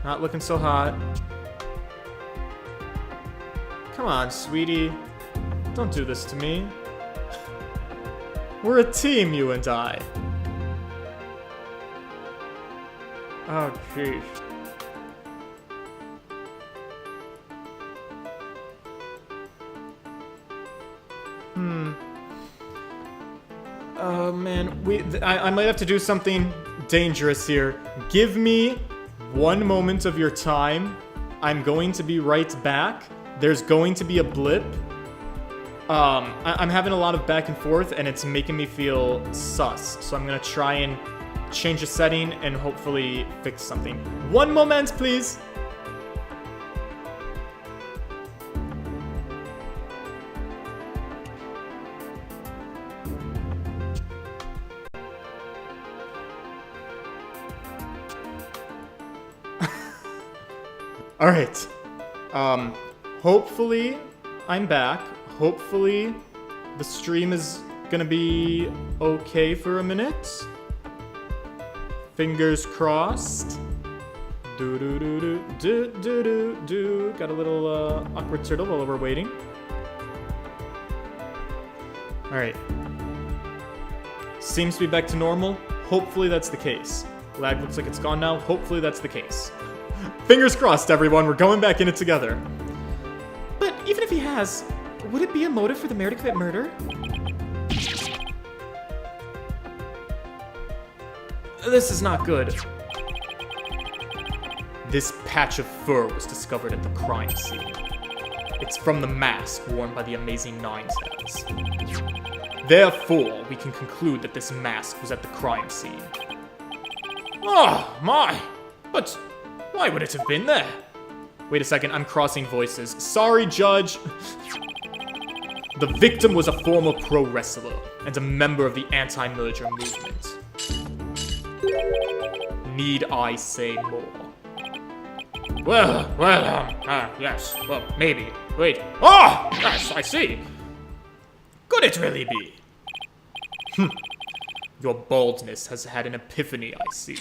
Not looking so hot. Come on, sweetie. Don't do this to me. We're a team, you and I. Oh, jeez. Oh man, I might have to do something dangerous here. Give me 1 moment of your time. I'm going to be right back. There's going to be a blip. I'm having a lot of back and forth, and it's making me feel sus. So I'm gonna try and change a setting and hopefully fix something. 1 moment, please. All right. Hopefully I'm back. Hopefully the stream is gonna be okay for a minute. Fingers crossed. Do do do do do do do do. Got a little awkward turtle while we're waiting. All right. Seems to be back to normal. Hopefully that's the case. Lag looks like it's gone now. Hopefully that's the case. Fingers crossed, everyone. We're going back in it together. But even if he has, would it be a motive for the mayor to commit murder? This is not good. This patch of fur was discovered at the crime scene. It's from the mask worn by the amazing Ninetales. Therefore, we can conclude that this mask was at the crime scene. Oh, my! But why would it have been there? Wait a second, I'm crossing voices. Sorry, Judge. The victim was a former pro wrestler and a member of the anti-merger movement. Need I say more? Well, yes, well, maybe. Wait. Oh, yes, I see. Could it really be? Your baldness has had an epiphany, I see.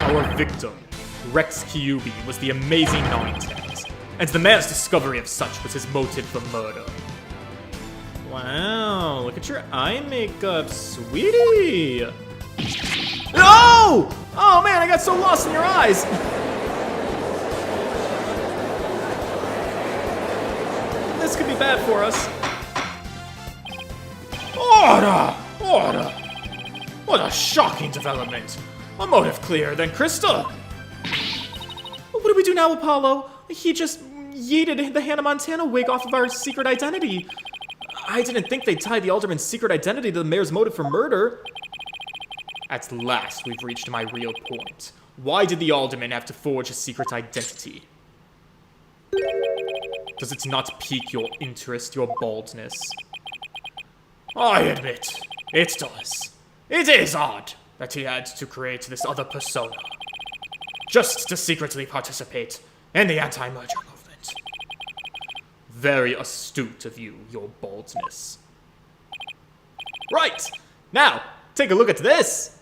Our victim, Rex Kyuubi, was the amazing Ninetales, and the man's discovery of such was his motive for murder. Wow, look at your eye makeup, sweetie! No! Oh man, I got so lost in your eyes! This could be bad for us. Order! Order! What a shocking development! A motive clearer than crystal! What do we do now, Apollo? He just yeeted the Hannah Montana wig off of our secret identity. I didn't think they'd tie the alderman's secret identity to the mayor's motive for murder. At last, we've reached my real point. Why did the alderman have to forge a secret identity? Does it not pique your interest, your baldness? I admit, it does. It is odd that he had to create this other persona, just to secretly participate in the anti-merger movement. Very astute of you, your baldness. Right! Now, take a look at this!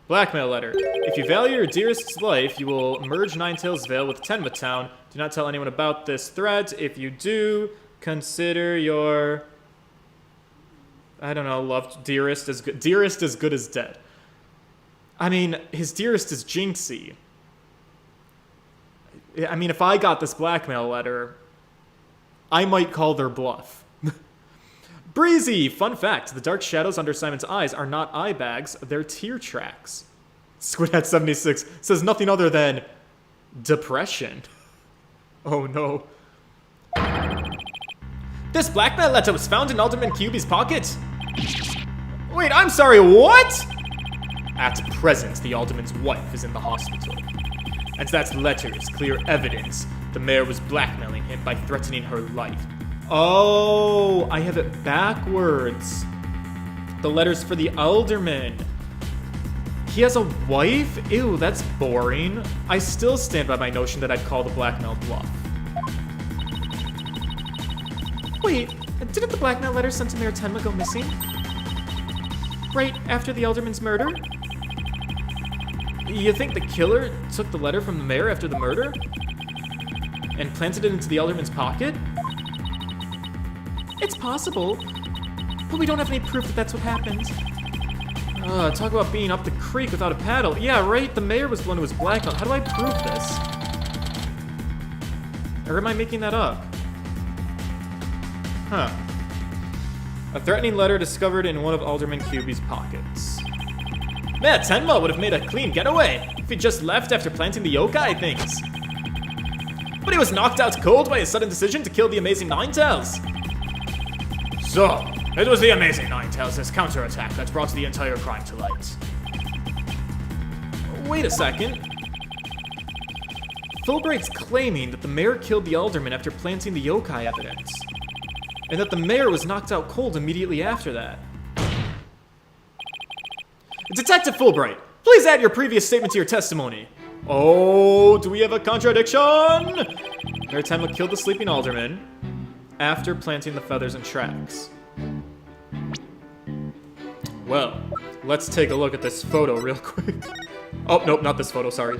Blackmail letter. If you value your dearest's life, you will merge Ninetales Vale with Tenma Town. Do not tell anyone about this threat. If you do, consider your... I don't know, loved dearest as good. Dearest as good as dead. I mean, his dearest is Jinxie. I mean, if I got this blackmail letter, I might call their bluff. Breezy! Fun fact, the dark shadows under Simon's eyes are not eye bags, they're tear tracks. Squidhead76 says nothing other than depression. Oh no. This blackmail letter was found in Alderman Kyuubi's pocket. Wait, I'm sorry, what? At present, the alderman's wife is in the hospital. And that letter is clear evidence the mayor was blackmailing him by threatening her life. Oh, I have it backwards. The letter's for the alderman. He has a wife? Ew, that's boring. I still stand by my notion that I'd call the blackmail bluff. Wait, didn't the blackmail letter sent to Mayor Tenma go missing? Right after the alderman's murder? You think the killer took the letter from the mayor after the murder? And planted it into the alderman's pocket? It's possible, but we don't have any proof that that's what happened. Talk about being up the creek without a paddle. Yeah, right, the mayor was the one who was blackmailed. How do I prove this? Or am I making that up? Huh. A threatening letter discovered in one of Alderman Kyuubi's pockets. Mayor Tenma would have made a clean getaway if he just left after planting the yokai things. But he was knocked out cold by his sudden decision to kill the Amazing Ninetales. So, it was the Amazing Ninetales' counterattack that brought the entire crime to light. Wait a second. Fulbright's claiming that the mayor killed the alderman after planting the yokai evidence, and that the mayor was knocked out cold immediately after that. Detective Fulbright, please add your previous statement to your testimony. Oh, do we have a contradiction? Mayor Tenma killed the sleeping alderman after planting the feathers and tracks. Well, let's take a look at this photo real quick. Oh, nope, not this photo, sorry.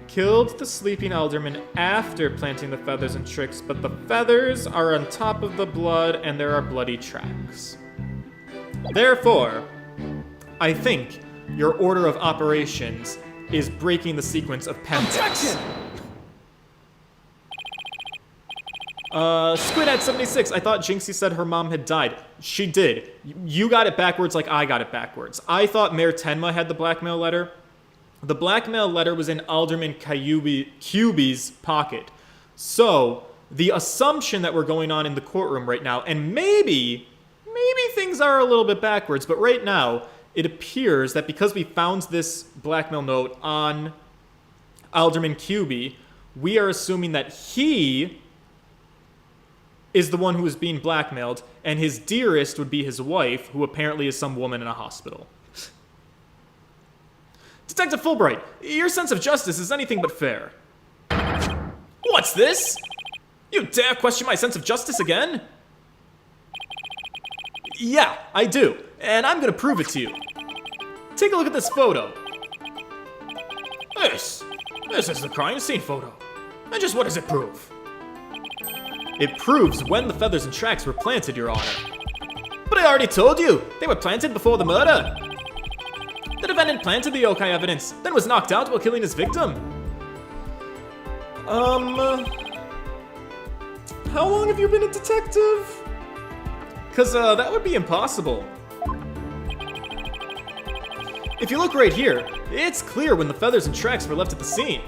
Killed the sleeping alderman after planting the feathers and tricks, but the feathers are on top of the blood and there are bloody tracks. Therefore, I think your order of operations is breaking the sequence of Objection! Squidhead 76, I thought Jinxie said her mom had died. She did. You got it backwards like I got it backwards. I thought Mayor Tenma had the blackmail letter. The blackmail letter was in Alderman Kyubi's pocket. So, the assumption that we're going on in the courtroom right now, and maybe things are a little bit backwards, but right now, it appears that because we found this blackmail note on Alderman Kyubi, we are assuming that he is the one who is being blackmailed, and his dearest would be his wife, who apparently is some woman in a hospital. Detective Fulbright, your sense of justice is anything but fair. What's this? You dare question my sense of justice again? Yeah, I do, and I'm gonna prove it to you. Take a look at this photo. This is the crime scene photo. And just what does it prove? It proves when the feathers and tracks were planted, Your Honor. But I already told you, they were planted before the murder. The defendant planted the yokai evidence, then was knocked out while killing his victim. How long have you been a detective? Cause, that would be impossible. If you look right here, it's clear when the feathers and tracks were left at the scene.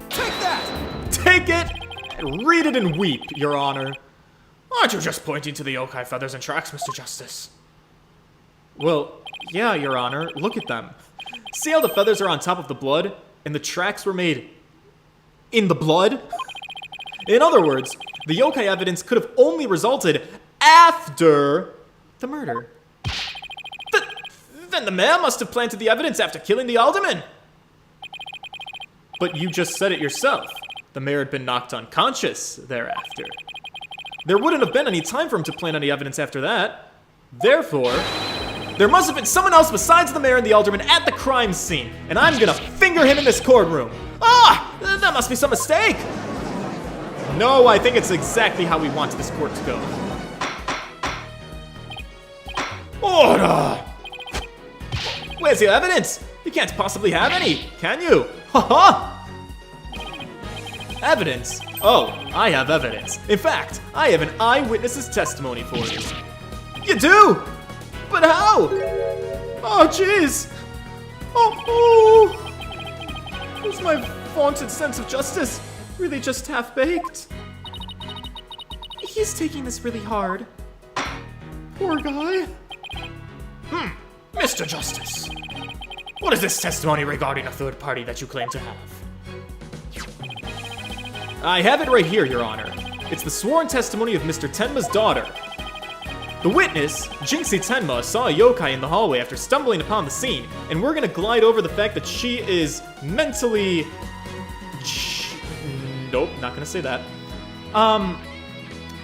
Take that! Take it! And read it and weep, Your Honor. Aren't you just pointing to the yokai feathers and tracks, Mr. Justice? Well, yeah, Your Honor. Look at them. See how the feathers are on top of the blood, and the tracks were made in the blood? In other words, the yokai evidence could have only resulted after the murder. Then the mayor must have planted the evidence after killing the alderman. But you just said it yourself. The mayor had been knocked unconscious thereafter. There wouldn't have been any time for him to plant any evidence after that. Therefore, there must have been someone else besides the mayor and the alderman at the crime scene, and I'm gonna finger him in this courtroom. Ah! That must be some mistake! No, I think it's exactly how we want this court to go. Order! Where's your evidence? You can't possibly have any, can you? Ha-ha! Evidence? Oh, I have evidence. In fact, I have an eyewitness's testimony for you. You do? But how? Oh, jeez. Oh. Was my vaunted sense of justice really just half-baked? He's taking this really hard. Poor guy. Mr. Justice, what is this testimony regarding a third party that you claim to have? I have it right here, Your Honor. It's the sworn testimony of Mr. Tenma's daughter. The witness, Jinxie Tenma, saw a yokai in the hallway after stumbling upon the scene, and we're gonna glide over the fact that she is mentally... Nope, not gonna say that.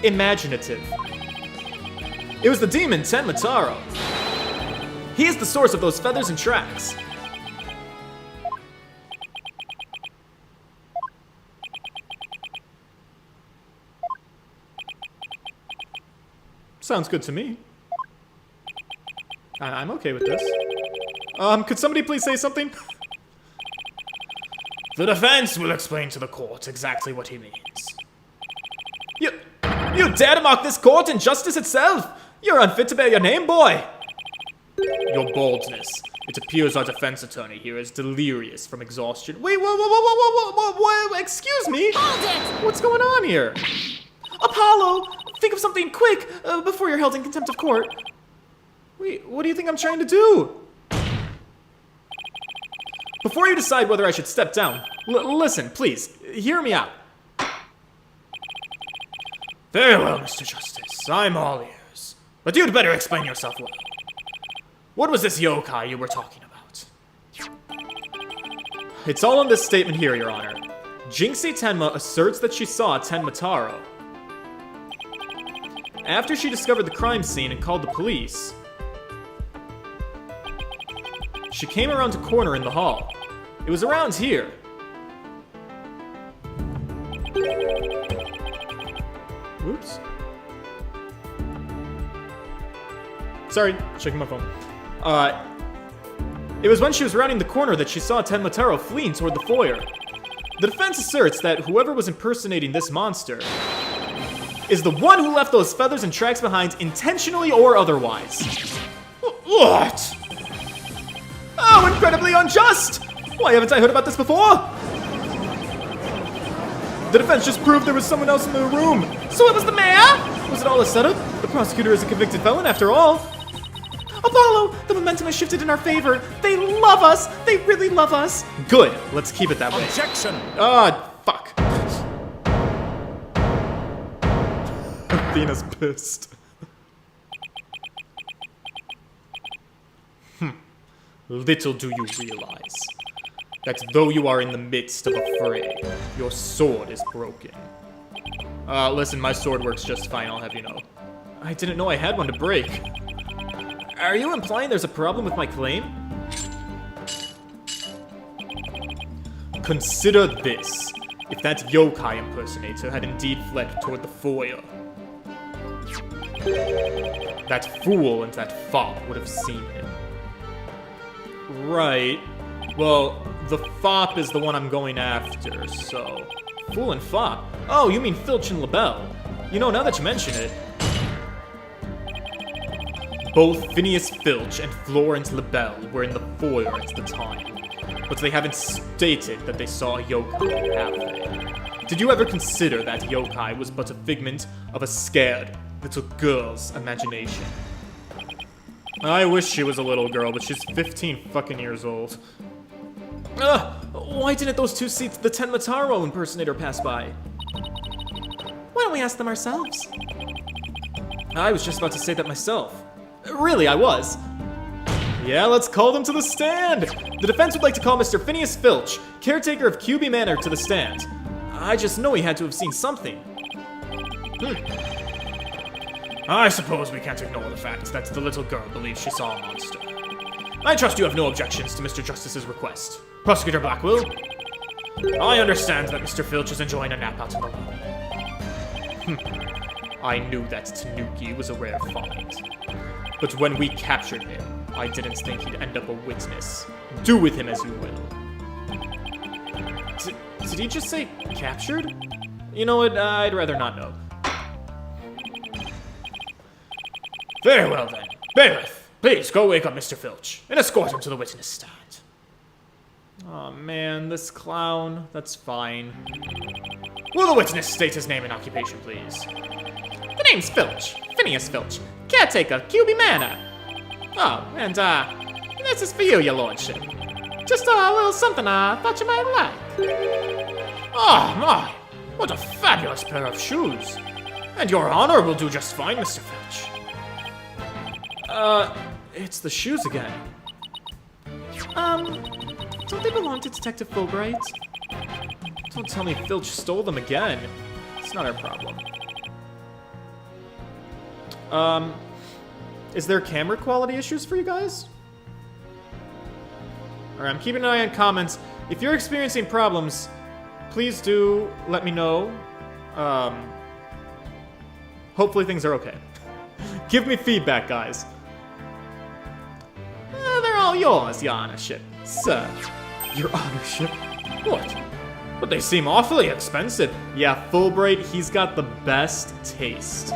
Imaginative. It was the demon Tenma Taro. He is the source of those feathers and tracks. Sounds good to me. I'm okay with this. Could somebody please say something? The defense will explain to the court exactly what he means. You dare to mock this court and justice itself? You're unfit to bear your name, boy! Your boldness. It appears our defense attorney here is delirious from exhaustion. Wait, whoa, excuse me? Hold it! What's going on here? Apollo! Think of something quick before you're held in contempt of court. Wait, what do you think I'm trying to do? Before you decide whether I should step down, listen, please, hear me out. Very well, Mr. Justice. I'm all ears. But you'd better explain yourself well. What was this yokai you were talking about? It's all in this statement here, Your Honor. Jinxie Tenma asserts that she saw Tenma Taro. After she discovered the crime scene and called the police, she came around a corner in the hall. It was around here. Whoops. Sorry, checking my phone. It was when she was rounding the corner that she saw Tenma Taro fleeing toward the foyer. The defense asserts that whoever was impersonating this monster is the one who left those feathers and tracks behind intentionally or otherwise. What? Oh, incredibly unjust! Why haven't I heard about this before? The defense just proved there was someone else in the room. So it was the mayor? Was it all a setup? The prosecutor is a convicted felon after all. Apollo, the momentum has shifted in our favor. They love us. They really love us. Good. Let's keep it that way. Objection! Fuck. Athena's pissed. Little do you realize that though you are in the midst of a fray, your sword is broken. Listen, my sword works just fine, I'll have you know. I didn't know I had one to break. Are you implying there's a problem with my claim? Consider this. If that yokai impersonator had indeed fled toward the foyer, that fool and that fop would have seen him. Right. Well, the fop is the one I'm going after, so... Fool and fop? Oh, you mean Filch and LaBelle. You know, now that you mention it... Both Phineas Filch and Florence LaBelle were in the foyer at the time. But they haven't stated that they saw a yokai, have they? Did you ever consider that yokai was but a figment of a scared little girl's imagination? I wish she was a little girl, but she's 15 fucking years old. Why didn't those two see the Tenma Taro impersonator pass by? Why don't we ask them ourselves? I was just about to say that myself. Really, I was. Yeah, let's call them to the stand. The defense would like to call Mr. Phineas Filch, caretaker of QB Manor, to the stand. I just know he had to have seen something. I suppose we can't ignore the fact that the little girl believes she saw a monster. I trust you have no objections to Mr. Justice's request. Prosecutor Blackwell? I understand that Mr. Filch is enjoying a nap out in the lobby. I knew that Tanuki was a rare find. But when we captured him, I didn't think he'd end up a witness. Do with him as you will. Did he just say captured? You know what, I'd rather not know. Very well then. Bailiff, please go wake up Mr. Filch and escort him to the witness stand. Aw, man, this clown. That's fine. Will the witness state his name and occupation, please? The name's Filch. Phineas Filch. Caretaker, QB Manor. Oh, and, this is for you, your lordship. Just a little something I thought you might like. Oh, my. What a fabulous pair of shoes. And your honor will do just fine, Mr. Filch. It's the shoes again. Don't they belong to Detective Fulbright? Don't tell me Filch stole them again. It's not our problem. Is there camera quality issues for you guys? Alright, I'm keeping an eye on comments. If you're experiencing problems, please do let me know. Hopefully things are okay. Give me feedback, guys. They're all yours, your honorship. Sir. Your honorship? What? But they seem awfully expensive. Yeah, Fulbright, he's got the best taste.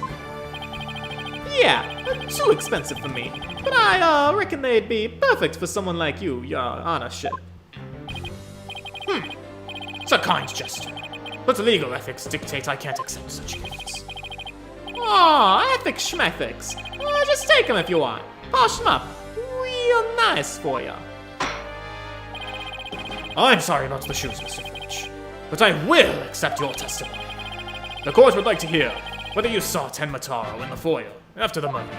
Yeah, too expensive for me. But I reckon they'd be perfect for someone like you, your honorship. It's a kind gesture. But legal ethics dictate I can't accept such gifts. Aw, ethics schmethics. Just take them if you want. Polish them up. Real nice for you. I'm sorry about the shoes, Mr. Filch, but I will accept your testimony. The court would like to hear whether you saw Tenmataro in the foyer after the murder.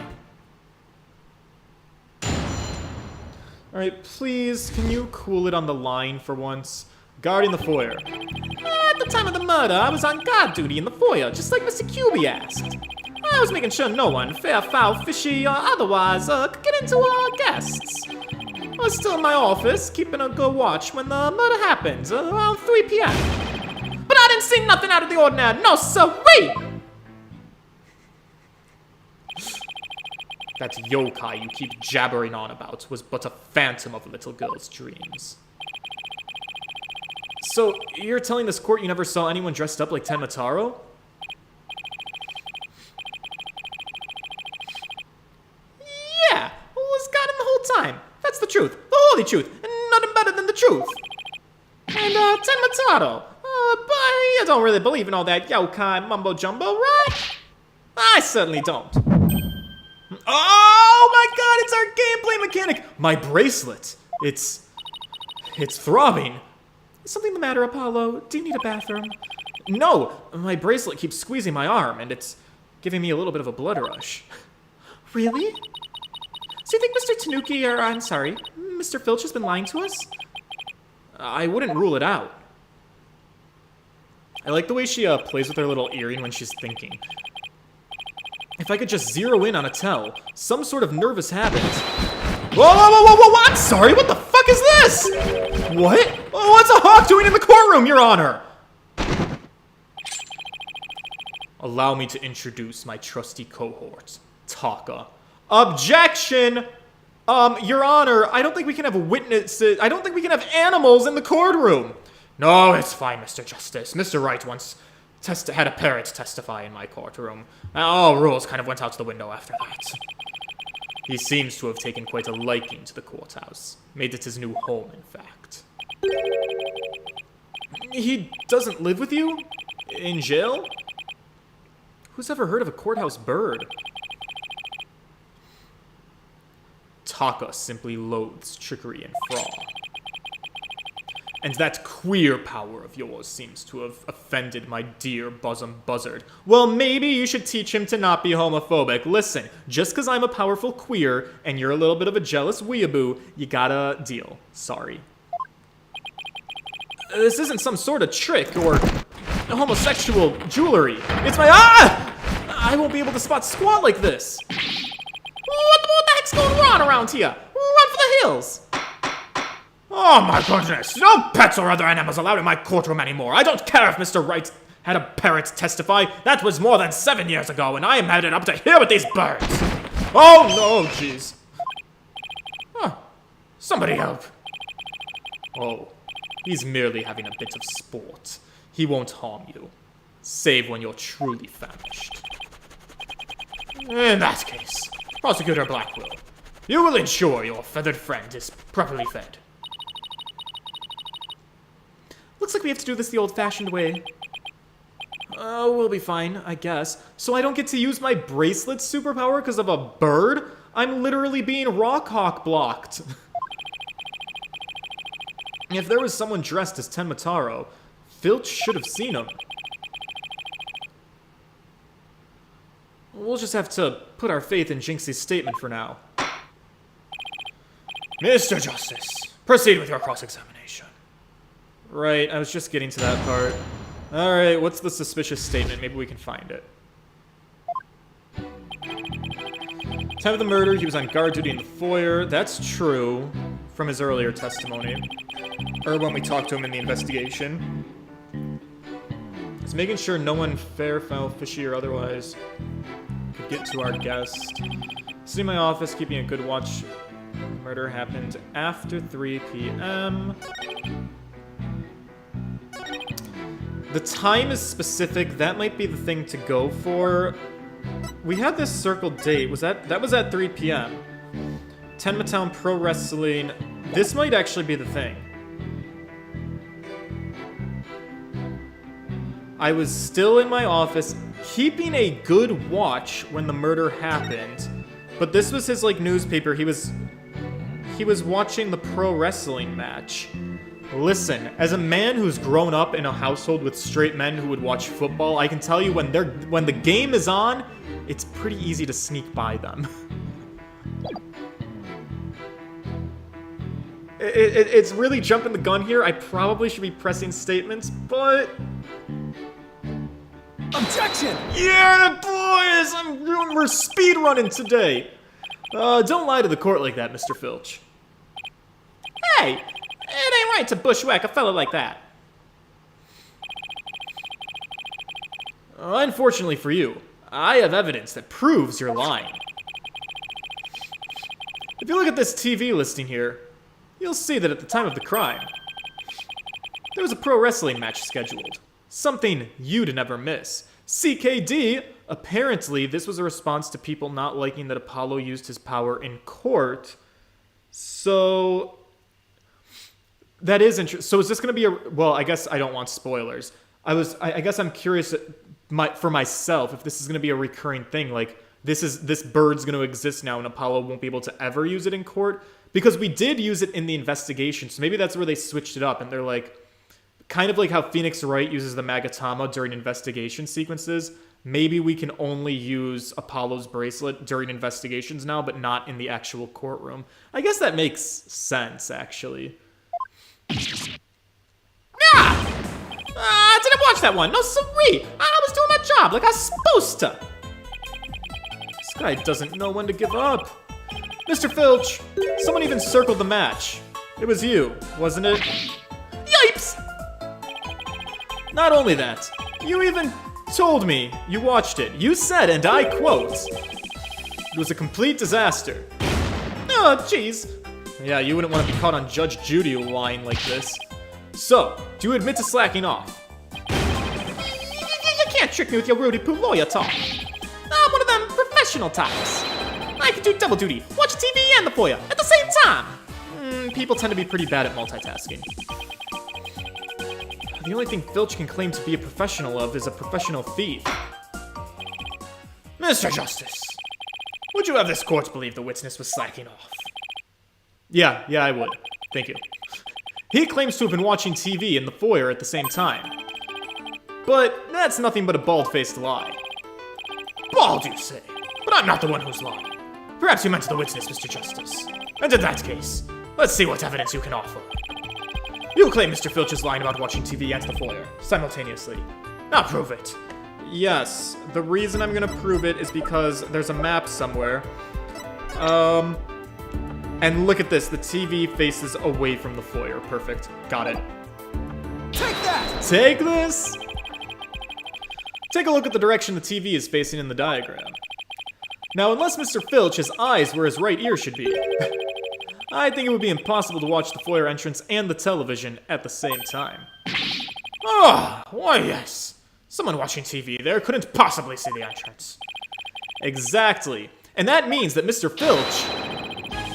Alright, please, can you cool it on the line for once? Guarding the foyer. At the time of the murder, I was on guard duty in the foyer, just like Mr. Cuby asked. I was making sure no one, fair, foul, fishy, or otherwise, could get into our guests. I was still in my office, keeping a good watch when the murder happened, around 3 p.m. But I didn't see nothing out of the ordinary, no siree! That yokai you keep jabbering on about was but a phantom of a little girl's dreams. So, you're telling this court you never saw anyone dressed up like Tenmataro? Yeah, was got him the whole time. That's the truth, the holy truth, and nothing better than the truth. And, Tenmataro, but you don't really believe in all that yokai mumbo-jumbo, right? I certainly don't. Oh my god, it's our gameplay mechanic! My bracelet. It's throbbing. Is something the matter, Apollo? Do you need a bathroom? No, my bracelet keeps squeezing my arm, and it's giving me a little bit of a blood rush. Really? So you think Mr. Tanuki, or I'm sorry, Mr. Filch has been lying to us? I wouldn't rule it out. I like the way she plays with her little earring when she's thinking. If I could just zero in on a tell, some sort of nervous habit. Whoa, I'm sorry, what the fuck is this? What? Oh, what's a hawk doing in the courtroom, Your Honor? Allow me to introduce my trusty cohort, Taka. Objection! Your Honor, I don't think we can have witnesses, I don't think we can have animals in the courtroom. No, it's fine, Mr. Justice. Mr. Wright once had a parrot testify in my courtroom. All rules kind of went out the window after that. He seems to have taken quite a liking to the courthouse. Made it his new home, in fact. He doesn't live with you? In jail? Who's ever heard of a courthouse bird? Taka simply loathes trickery and fraud. And that queer power of yours seems to have offended my dear bosom buzzard. Well, maybe you should teach him to not be homophobic. Listen, just because I'm a powerful queer and you're a little bit of a jealous weeaboo, you gotta deal. Sorry. This isn't some sort of trick or homosexual jewelry. It's my— I won't be able to spot squat like this. What the heck's going on around here? Run for the hills. Oh my goodness, no pets or other animals allowed in my courtroom anymore. I don't care if Mr. Wright had a parrot testify. That was more than 7 years ago, and I am headed up to here with these birds. Oh no, jeez. Huh. Somebody help. Oh, he's merely having a bit of sport. He won't harm you, save when you're truly famished. In that case, Prosecutor Blackwell, you will ensure your feathered friend is properly fed. Looks like we have to do this the old-fashioned way. We'll be fine, I guess. So I don't get to use my bracelet superpower because of a bird? I'm literally being rock-hawk blocked. If there was someone dressed as Tenmataro, Filch should have seen him. We'll just have to put our faith in Jinxie's statement for now. Mr. Justice, proceed with your cross-examination. Right, I was just getting to that part. Alright, what's the suspicious statement? Maybe we can find it. Time of the murder, he was on guard duty in the foyer. That's true from his earlier testimony. Or when we talked to him in the investigation. He's making sure no one fair, foul, fishy, or otherwise could get to our guest. Sitting in my office, keeping a good watch. Murder happened after 3 p.m. The time is specific. That might be the thing to go for. We had this circled date. That was at 3 p.m. Tenmatown Pro Wrestling. This might actually be the thing. I was still in my office, keeping a good watch when the murder happened. But this was his, like, newspaper. He was watching the pro wrestling match. Listen, as a man who's grown up in a household with straight men who would watch football, I can tell you when the game is on, it's pretty easy to sneak by them. It's really jumping the gun here. I probably should be pressing statements, but... Objection! Yeah, boys! We're speed running today. Don't lie to the court like that, Mr. Filch. Hey, it ain't right to bushwhack a fella like that. Unfortunately for you, I have evidence that proves you're lying. If you look at this TV listing here, you'll see that at the time of the crime, there was a pro wrestling match scheduled. Something you'd never miss. CKD, apparently this was a response to people not liking that Apollo used his power in court. So, that is interesting. So is this going to be a... Well, I guess I don't want spoilers. I guess I'm curious for myself if this is going to be a recurring thing. Like, this bird's going to exist now and Apollo won't be able to ever use it in court. Because we did use it in the investigation. So maybe that's where they switched it up and they're like... Kind of like how Phoenix Wright uses the Magatama during investigation sequences. Maybe we can only use Apollo's bracelet during investigations now, but not in the actual courtroom. I guess that makes sense, actually. I didn't watch that one. No, siree. I was doing my job like I was supposed to. This guy doesn't know when to give up. Mr. Filch, someone even circled the match. It was you, wasn't it? Yipes! Not only that, you even told me you watched it. You said, and I quote, "It was a complete disaster." Oh, jeez. Yeah, you wouldn't want to be caught on Judge Judy lying like this. So, do you admit to slacking off? You can't trick me with your Rudy Poo lawyer talk. I'm one of them professional types. I can do double duty, watch TV and the FOIA at the same time. People tend to be pretty bad at multitasking. The only thing Filch can claim to be a professional of is a professional thief. Mr. Justice, would you have this court believe the witness was slacking off? Yeah, I would. Thank you. He claims to have been watching TV in the foyer at the same time. But that's nothing but a bald-faced lie. Bald, you say? But I'm not the one who's lying. Perhaps you meant the witness, Mr. Justice. And in that case, let's see what evidence you can offer. You claim Mr. Filch is lying about watching TV and the foyer, simultaneously. Now prove it. Yes, the reason I'm gonna prove it is because there's a map somewhere. And look at this, the TV faces away from the foyer. Perfect, got it. Take that! Take this! Take a look at the direction the TV is facing in the diagram. Now, unless Mr. Filch's eyes were his right ear should be, I think it would be impossible to watch the foyer entrance and the television at the same time. Oh, why yes. Someone watching TV there couldn't possibly see the entrance. Exactly. And that means that Mr. Filch,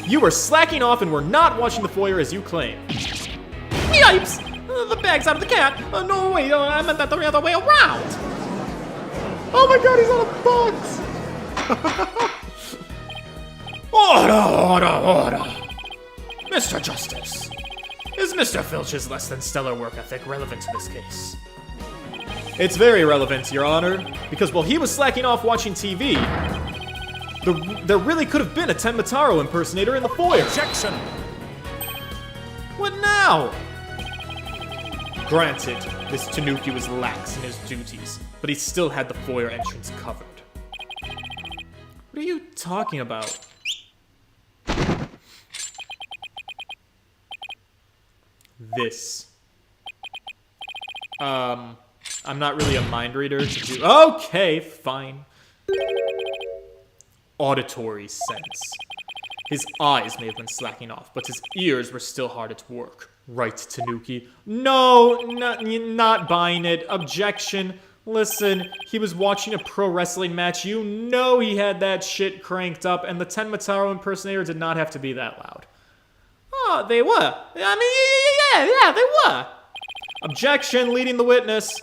you were slacking off and were not watching the foyer as you claim. Yipes! The bag's out of the cat. No, wait, I meant that the other way around. Oh my god, he's on a box! Order! Mr. Justice, is Mr. Filch's less than stellar work ethic relevant to this case? It's very relevant, Your Honor, because while he was slacking off watching TV, there really could have been a Tenmataro impersonator in the foyer. Objection! What now? Granted, this Tanuki was lax in his duties, but he still had the foyer entrance covered. What are you talking about? This. I'm not really a mind reader to do... Okay, fine. Auditory sense. His eyes may have been slacking off, but his ears were still hard at work. Right, Tanuki. No, not buying it. Objection. Listen, he was watching a pro wrestling match. You know he had that shit cranked up, and the Tenmataro impersonator did not have to be that loud. Oh, they were. I mean, yeah, they were. Objection, leading the witness.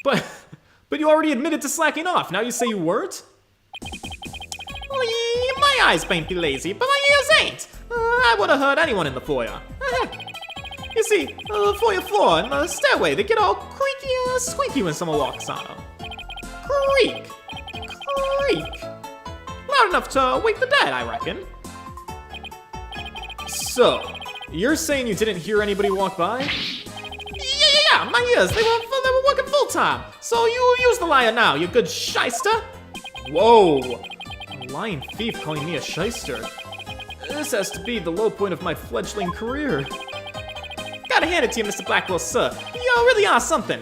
But you already admitted to slacking off. Now you say you weren't? Well, my eyes might be lazy, but my ears ain't. I would have heard anyone in the foyer. You see, the foyer floor and the stairway, they get all creaky and squeaky when someone walks on them. Creak. Creak. Loud enough to wake the dead, I reckon. So, you're saying you didn't hear anybody walk by? Yeah, my ears, they were working full time. So you use the liar now, you good shyster. Whoa, a lying thief calling me a shyster. This has to be the low point of my fledgling career. Gotta hand it to you, Mr. Blackwell, sir. You really are something.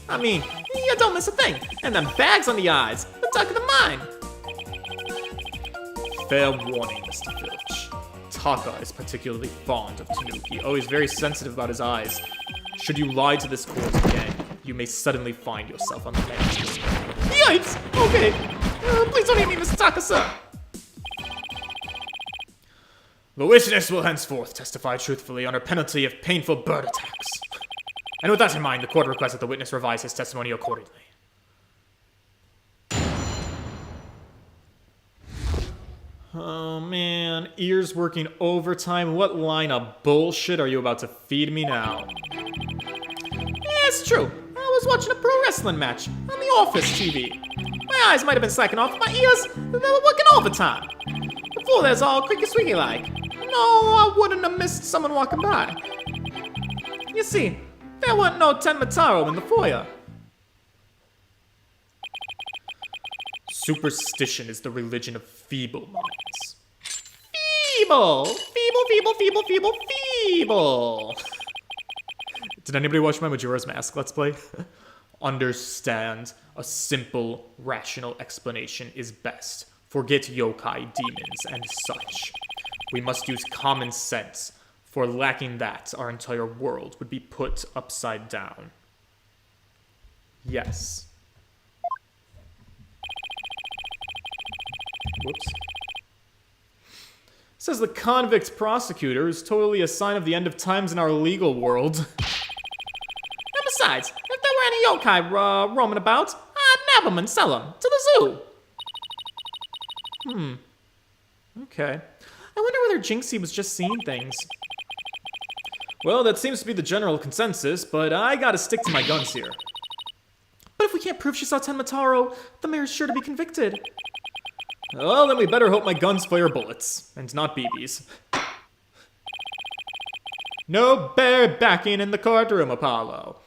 I mean, you don't miss a thing. And them bags on the eyes, the tuck of the mind. Fair warning, Mr. Filch. Taka is particularly fond of Tanuki. Oh, he's very sensitive about his eyes. Should you lie to this court again, you may suddenly find yourself on the bench. Yikes! Okay. Please don't hit me, Mr. Taka, sir. The witness will henceforth testify truthfully under penalty of painful bird attacks. And with that in mind, the court requests that the witness revise his testimony accordingly. Oh man, ears working overtime. What line of bullshit are you about to feed me now? Yeah, it's true. I was watching a pro wrestling match on the office TV. My eyes might have been slacking off, my ears, they were working overtime. The floor there's all creaky squeaky like. No, I wouldn't have missed someone walking by. You see, there wasn't no Tenmataro in the foyer. Superstition is the religion of feeble minds. Feeble! Feeble! Did anybody watch my Majora's Mask Let's Play? Understand, a simple, rational explanation is best. Forget yokai, demons, and such. We must use common sense, for lacking that, our entire world would be put upside down. Yes. Whoops. Says the convict prosecutor is totally a sign of the end of times in our legal world. And besides, if there were any yokai roaming about, I'd nab them and sell them to the zoo. Okay. I wonder whether Jinxie was just seeing things. Well, that seems to be the general consensus, but I gotta stick to my guns here. But if we can't prove she saw Tenmataro, the mayor's sure to be convicted. Well, then we better hope my guns fire bullets, and not BBs. No bear backing in the courtroom, Apollo.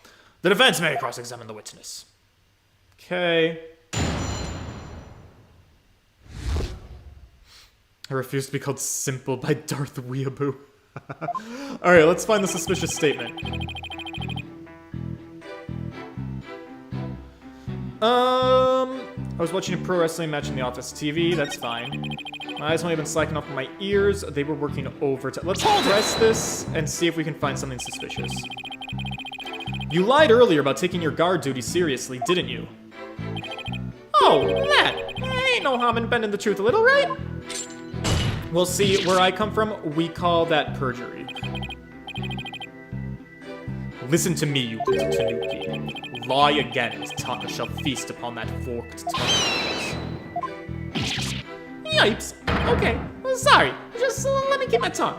The defense may cross-examine the witness. Okay. I refuse to be called simple by Darth Weeaboo. Alright, let's find the suspicious statement. I was watching a pro wrestling match in the office TV, that's fine. My eyes might have been slacking off my ears, they were working overtime. Let's press this and see if we can find something suspicious. You lied earlier about taking your guard duty seriously, didn't you? Oh, that! Ain't no harm in bending the truth a little, right? Well, see, where I come from, we call that perjury. Listen to me, you little Tanuki. Lie again, and Taka shall feast upon that forked tongue. Yipes. Okay, sorry. Just let me keep my tongue.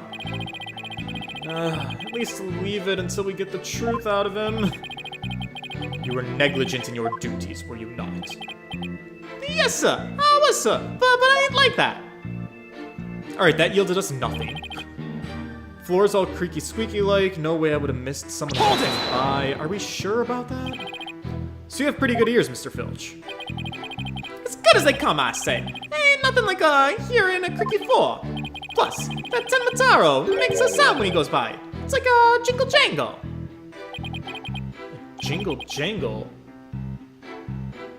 At least leave it until we get the truth out of him. You were negligent in your duties, were you not? Yes, sir. I was, sir. But I ain't like that. Alright, that yielded us nothing. Floor's all creaky squeaky like. No way I would have missed someone walking by. Are we sure about that? So you have pretty good ears, Mr. Filch. As good as they come, I say. Ain't nothing like hearing a creaky floor. Plus, that Tenmataro makes a sound when he goes by. It's like a jingle jangle. A jingle jangle?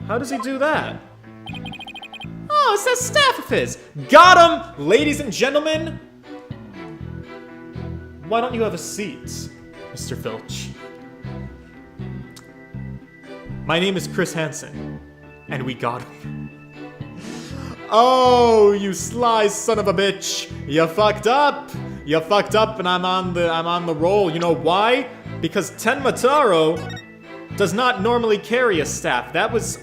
How does he do that? Oh, it's that staff of his. Got him, ladies and gentlemen. Why don't you have a seat, Mr. Filch? My name is Chris Hansen, and we got him. Oh, you sly son of a bitch! You fucked up! You fucked up, and I'm on the roll. You know why? Because Tenmataro does not normally carry a staff. That was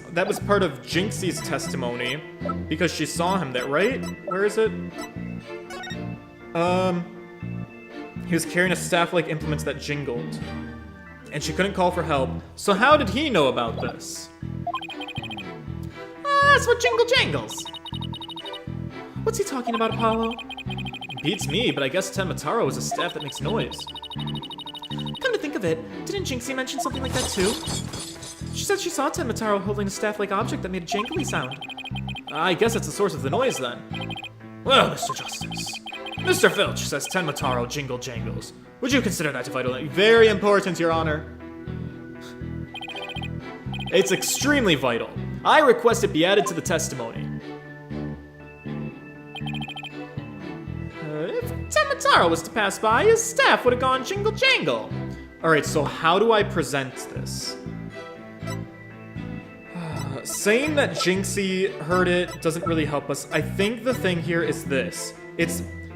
part of Jinxie's testimony, because she saw him there, right? Where is it? He was carrying a staff-like implement that jingled, and she couldn't call for help. So how did he know about this? That's what Jingle Jangles. What's he talking about, Apollo? Beats me, but I guess Tenmataro is a staff that makes noise. Come to think of it, didn't Jinxie mention something like that too? She said she saw Tenmataro holding a staff-like object that made a jangly sound. I guess that's the source of the noise then. Well, Mr. Justice. Mr. Filch says Tenmataro jingle jangles. Would you consider that vital? Very important, Your Honor. It's extremely vital. I request it be added to the testimony. If Tenmataro was to pass by, his staff would have gone jingle jangle. Alright, so how do I present this? Saying that Jinxie heard it doesn't really help us. I think the thing here is this.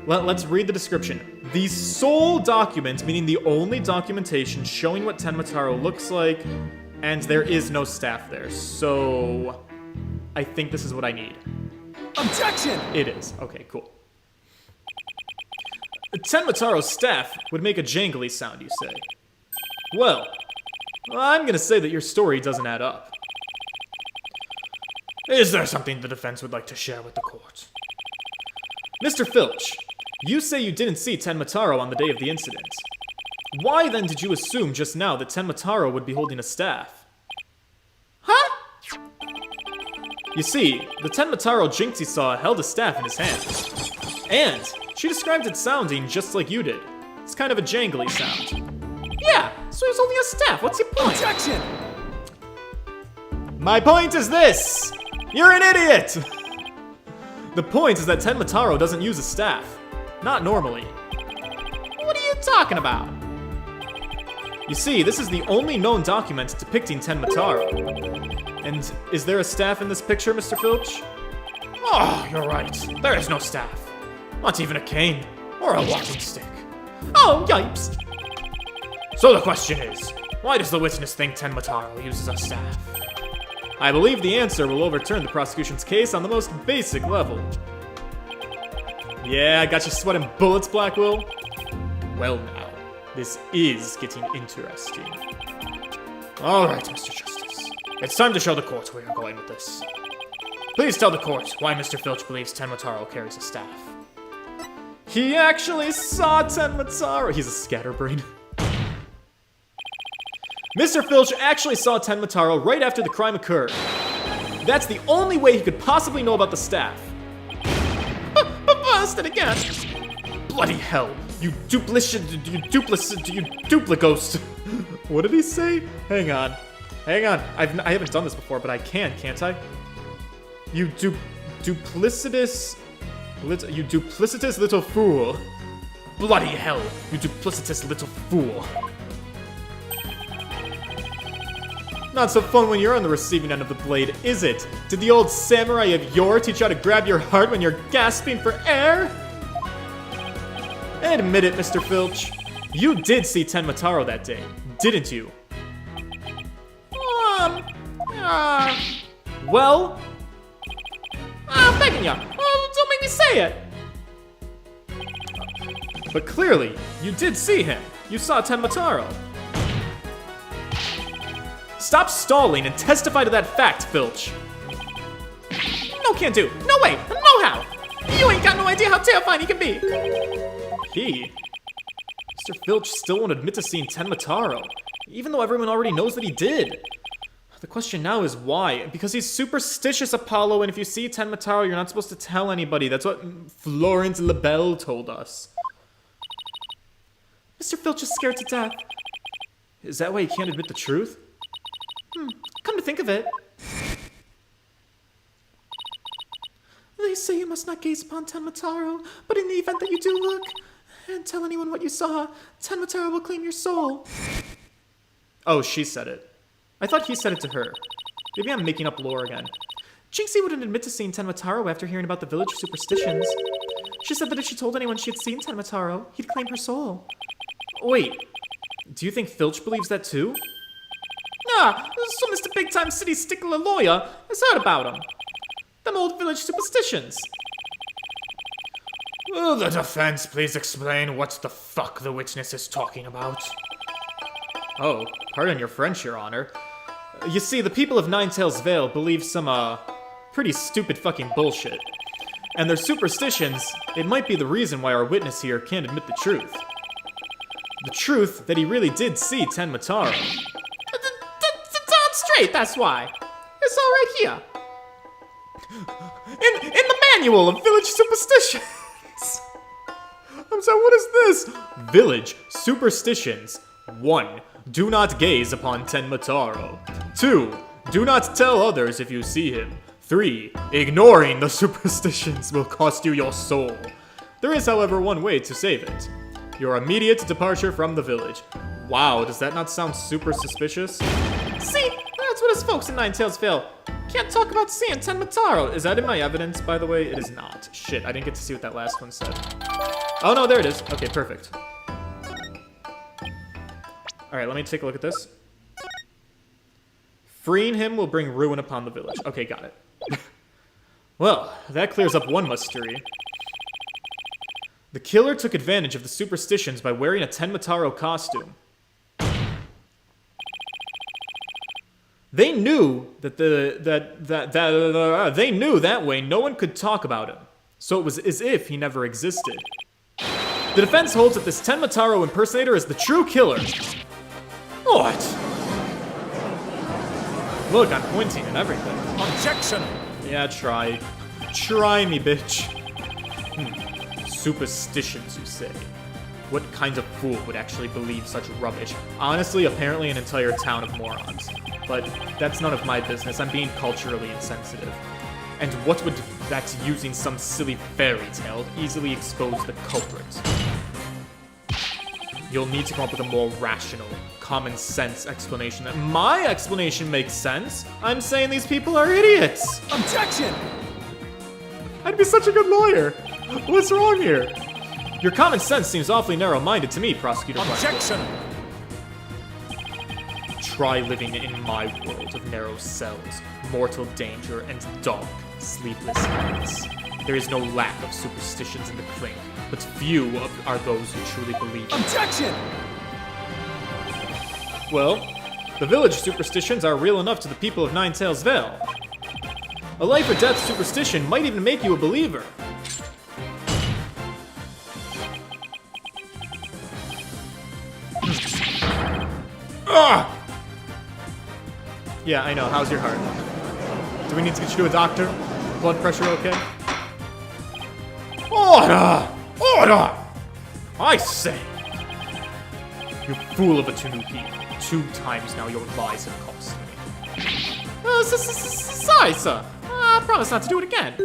Let's read the description. The sole document, meaning the only documentation showing what Tenmataro looks like, and there is no staff there. So I think this is what I need. Objection! It is. Okay, cool. Tenmataro's staff would make a jangly sound, you say? Well, I'm gonna say that your story doesn't add up. Is there something the defense would like to share with the court? Mr. Filch, you say you didn't see Tenmataro on the day of the incident. Why then did you assume just now that Tenmataro would be holding a staff? Huh? You see, the Tenmataro Jinxie saw held a staff in his hands. And she described it sounding just like you did. It's kind of a jangly sound. Yeah, so he was holding a staff. What's your point? Objection! My point is this! You're an idiot! The point is that Tenmataro doesn't use a staff. Not normally. What are you talking about? You see, this is the only known document depicting Tenmataro. And is there a staff in this picture, Mr. Filch? Oh, you're right. There is no staff. Not even a cane or a walking stick. Oh, yipes! So the question is, why does the witness think Tenmataro uses a staff? I believe the answer will overturn the prosecution's case on the most basic level. Yeah, I got you sweating bullets, Blackwell. Well now, this is getting interesting. Alright, Mr. Justice. It's time to show the court where you're going with this. Please tell the court why Mr. Filch believes Tenmataro carries a staff. He actually saw Tenmataro. He's a scatterbrain. Mr. Filch actually saw Tenmataro right after the crime occurred. That's the only way he could possibly know about the staff. Busted again! Bloody hell! You duplicate, duplicose. What did he say? Hang on. I haven't done this before, but I can't I? You duplicitous little fool. Bloody hell, you duplicitous little fool. Not so fun when you're on the receiving end of the blade, is it? Did the old samurai of yore teach you how to grab your heart when you're gasping for air? Admit it, Mr. Filch. You did see Tenmataro that day, didn't you? Well? I'm begging ya. Don't make me say it. But clearly, you did see him. You saw Tenmataro. Stop stalling and testify to that fact, Filch. No can do. No way. No how. You ain't got no idea how terrifying he can be. He? Mr. Filch still won't admit to seeing Tenmataro, even though everyone already knows that he did. The question now is why? Because he's superstitious, Apollo, and if you see Tenmataro, you're not supposed to tell anybody. That's what Florence LaBelle told us. Mr. Filch is scared to death. Is that why he can't admit the truth? Come to think of it. They say you must not gaze upon Tenmataro, but in the event that you do look, And tell anyone what you saw. Tenmataro will claim your soul. Oh, she said it. I thought he said it to her. Maybe I'm making up lore again. Jinxie wouldn't admit to seeing Tenmataro after hearing about the village superstitions. She said that if she told anyone she had seen Tenmataro, he'd claim her soul. Wait, do you think Filch believes that too? Nah, so Mr. Big Time City Stickler Lawyer has heard about him. Them old village superstitions. Will the defense please explain what the fuck the witness is talking about? Oh, pardon your French, Your Honor. You see, the people of Ninetails Vale believe some, pretty stupid fucking bullshit. And their superstitions, it might be the reason why our witness here can't admit the truth. The truth that he really did see Tenmataro. Damn straight, that's why. It's all right here. In the manual of village superstitions. I'm sorry, what is this? Village superstitions. 1. Do not gaze upon Tenmataro. 2. Do not tell others if you see him. 3. Ignoring the superstitions will cost you your soul. There is, however, one way to save it. Your immediate departure from the village. Wow, does that not sound super suspicious? See, that's what us folks in Ninetails Vale can't talk about seeing Tenmataro. Is that in my evidence, by the way? It is not. Shit, I didn't get to see what that last one said. Oh no, there it is. Okay, perfect. Alright, let me take a look at this. Freeing him will bring ruin upon the village. Okay, got it. Well, that clears up one mystery. The killer took advantage of the superstitions by wearing a Tenmataro costume. They knew that they knew that way no one could talk about him. So it was as if he never existed. The defense holds that this Tenmataro impersonator is the true killer. What? Look, I'm pointing and everything. Objection! Yeah, try. Try me, bitch. Superstitions, you say? What kind of fool would actually believe such rubbish? Honestly, apparently an entire town of morons. But that's none of my business. I'm being culturally insensitive. And what would that using some silly fairy tale easily expose the culprit? You'll need to come up with a more rational, common sense explanation. My explanation makes sense. I'm saying these people are idiots. Objection! I'd be such a good lawyer. What's wrong here? Your common sense seems awfully narrow-minded to me, Prosecutor Blackwood. Objection! Try living in my world of narrow cells, mortal danger, and dark, sleepless nights. There is no lack of superstitions in the clink, but few are those who truly believe in. Objection! Well, the village superstitions are real enough to the people of Ninetails Vale. A life or death superstition might even make you a believer. Ugh! Yeah, I know. How's your heart? Do we need to get you to a doctor? Blood pressure okay? Order! Order! I say! You fool of a Tanuki. 2 times now your lies have cost me. Sorry, sir. I promise not to do it again.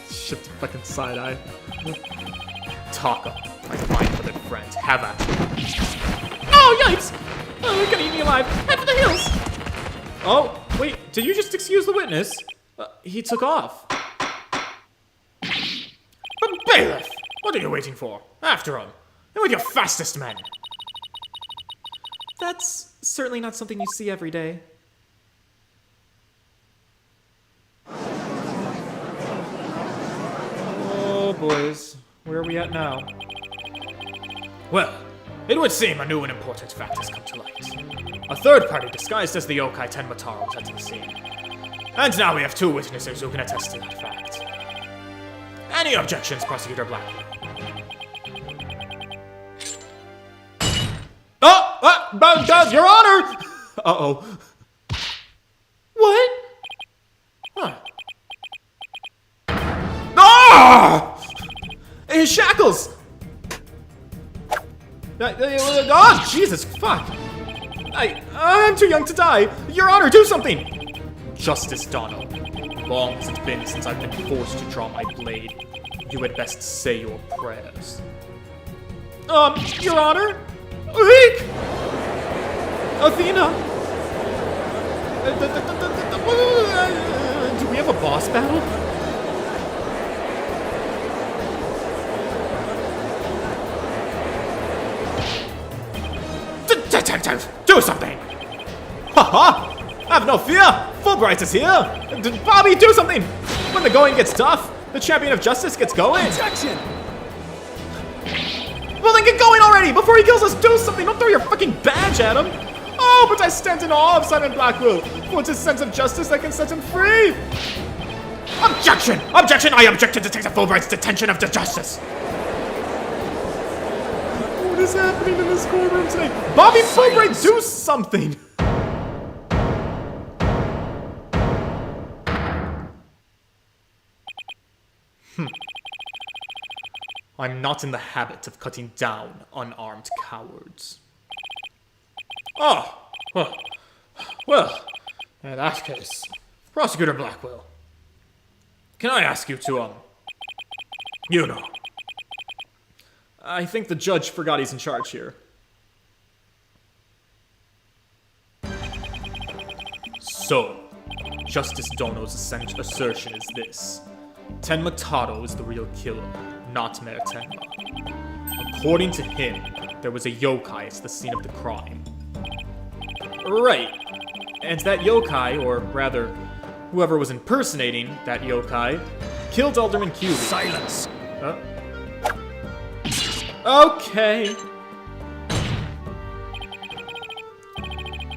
Shit, fucking side-eye. Taka, my fine-footed friend, have at you. Oh, yikes! Oh, they're gonna eat me alive. Head for the hills! Oh, wait, did you just excuse the witness? He took off. But bailiff! What are you waiting for? After him. And with your fastest men. That's certainly not something you see every day. Oh, boys. Where are we at now? Well, it would seem a new and important fact has come to light. A third party disguised as the yokai Tenmataro was at the scene. And now we have 2 witnesses who can attest to that fact. Any objections, Prosecutor Blackwood? Your Honor! Uh-oh. What? Huh. Ah! His shackles! Oh, Jesus, fuck! I'm too young to die! Your Honor, do something! Justice, Dono. Long has it been since I've been forced to draw my blade. You had best say your prayers. Your Honor? Eek! Athena! Do we have a boss battle? Detective, do something! Haha! Have no fear! Fulbright is here! Bobby, do something! When the going gets tough, the champion of justice gets going! Objection! Well then get going already! Before he kills us, do something! Don't throw your fucking badge at him! Oh, but I stand in awe of Simon Blackwell for his sense of justice that can set him free! Objection! Objection! I object to Detective Fulbright's detention of the justice! What is happening in this courtroom today? Bobby Fulbright, do something! I'm not in the habit of cutting down unarmed cowards. Oh, well, in that case, Prosecutor Blackwell, can I ask you to, I think the judge forgot he's in charge here. So, Justice Dono's assertion is this. Tenma Taro is the real killer, not Mayor Tenma. According to him, there was a yokai at the scene of the crime. Right. And that yokai, or rather, whoever was impersonating that yokai, killed Alderman Cuby. Silence! Okay.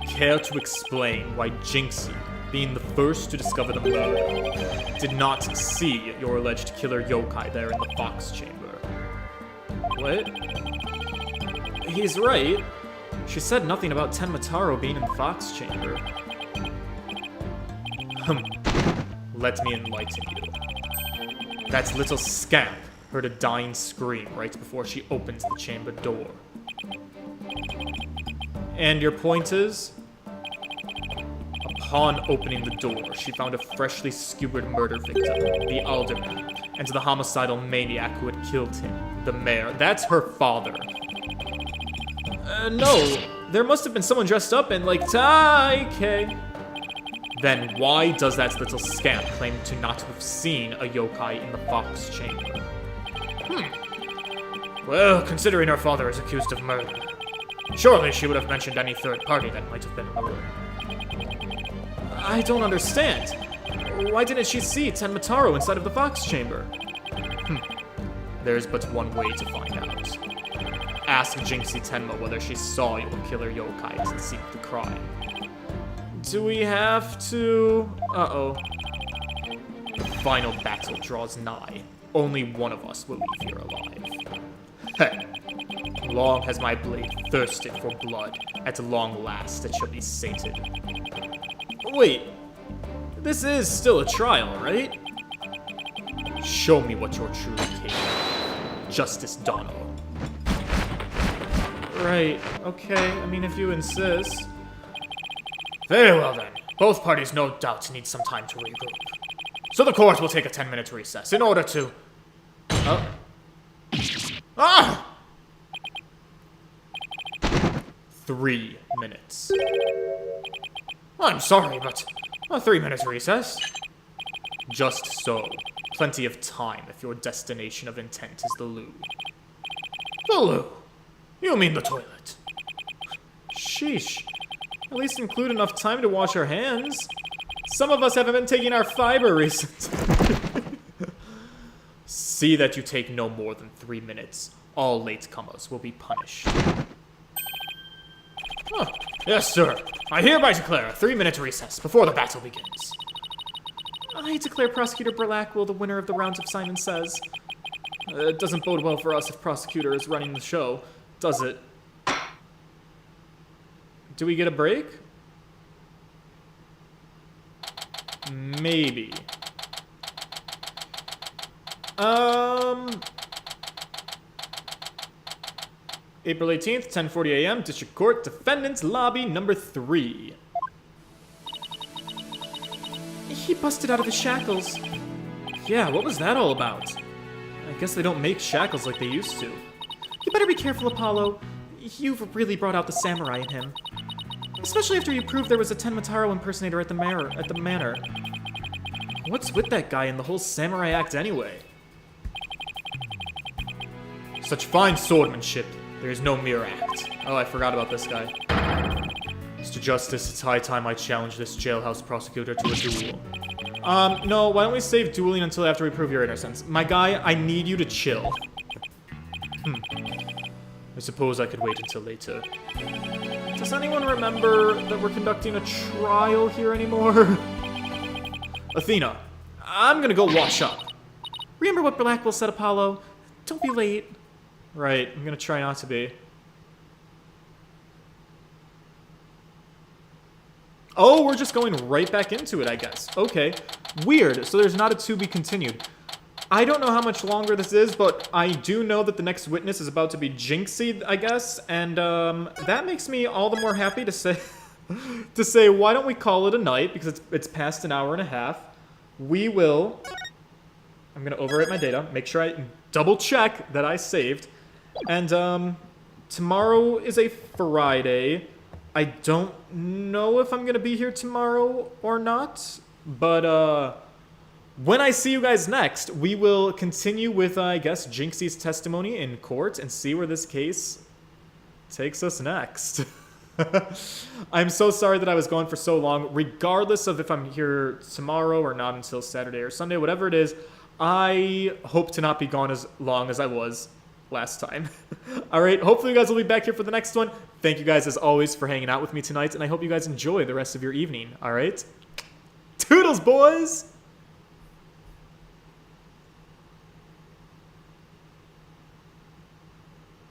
Care to explain why Jinxie, being the first to discover the murder, did not see your alleged killer yokai there in the Fox Chamber? What? He's right. She said nothing about Tenma Taro being in the Fox Chamber. Let me enlighten you. That little scamp heard a dying scream right before she opened the chamber door. And your point is? Upon opening the door, she found a freshly skewered murder victim, the alderman, and the homicidal maniac who had killed him, the mayor. That's her father. No, there must have been someone dressed up in, like, Taike. Then why does that little scamp claim to not have seen a yokai in the Fox Chamber? Well, considering her father is accused of murder, surely she would have mentioned any third party that might have been in the room. I don't understand. Why didn't she see Tenma Taro inside of the Fox Chamber? There's but one way to find out. Ask Jinxie Tenma whether she saw your killer yokai at the scene of the crime. Do we have to... Uh-oh. The final battle draws nigh. Only one of us will leave here alive. Hey. Long has my blade thirsted for blood. At long last it shall be sated. Wait. This is still a trial, right? Show me what you're truly capable of. Justice Dono. Right, okay, I mean, if you insist. Very well then. Both parties no doubt need some time to regroup. So the court will take a 10-minute recess in order to... Ah! 3 minutes. I'm sorry, but a 3-minute recess? Just so. Plenty of time if your destination of intent is the loo. The loo? You mean the toilet? Sheesh. At least include enough time to wash our hands. Some of us haven't been taking our fiber recently. See that you take no more than 3 minutes. All latecomers will be punished. Oh, yes, sir. I hereby declare a 3-minute recess before the battle begins. I declare Prosecutor Blackwell the winner of the round of Simon Says. It doesn't bode well for us if Prosecutor is running the show, does it? Do we get a break? Maybe. April 18th, 10:40 a.m., District Court, Defendant's Lobby number 3. He busted out of his shackles. Yeah, what was that all about? I guess they don't make shackles like they used to. You better be careful, Apollo. You've really brought out the samurai in him. Especially after you proved there was a Tenmataro impersonator at the manor. What's with that guy and the whole samurai act anyway? Such fine swordsmanship. There is no mere act. Oh, I forgot about this guy. Mr. Justice, it's high time I challenge this jailhouse prosecutor to a duel. No, why don't we save dueling until after we prove your innocence? My guy, I need you to chill. I suppose I could wait until later. Does anyone remember that we're conducting a trial here anymore? Athena, I'm gonna go wash up. Remember what Blackwell said, Apollo? Don't be late. Right, I'm gonna try not to be. Oh, we're just going right back into it, I guess. Okay. Weird. So there's not a to be continued. I don't know how much longer this is, but I do know that the next witness is about to be Jinxie, I guess, and that makes me all the more happy to say why don't we call it a night, because it's past an hour and a half. We will... I'm going to overwrite my data, make sure I double check that I saved. And tomorrow is a Friday. I don't know if I'm going to be here tomorrow or not, but when I see you guys next, we will continue with, I guess, Jinxie's testimony in court and see where this case takes us next. I'm so sorry that I was gone for so long. Regardless of if I'm here tomorrow or not until Saturday or Sunday, whatever it is, I hope to not be gone as long as I was last time. Alright, hopefully you guys will be back here for the next one. Thank you guys as always for hanging out with me tonight, and I hope you guys enjoy the rest of your evening. Alright? Toodles, boys!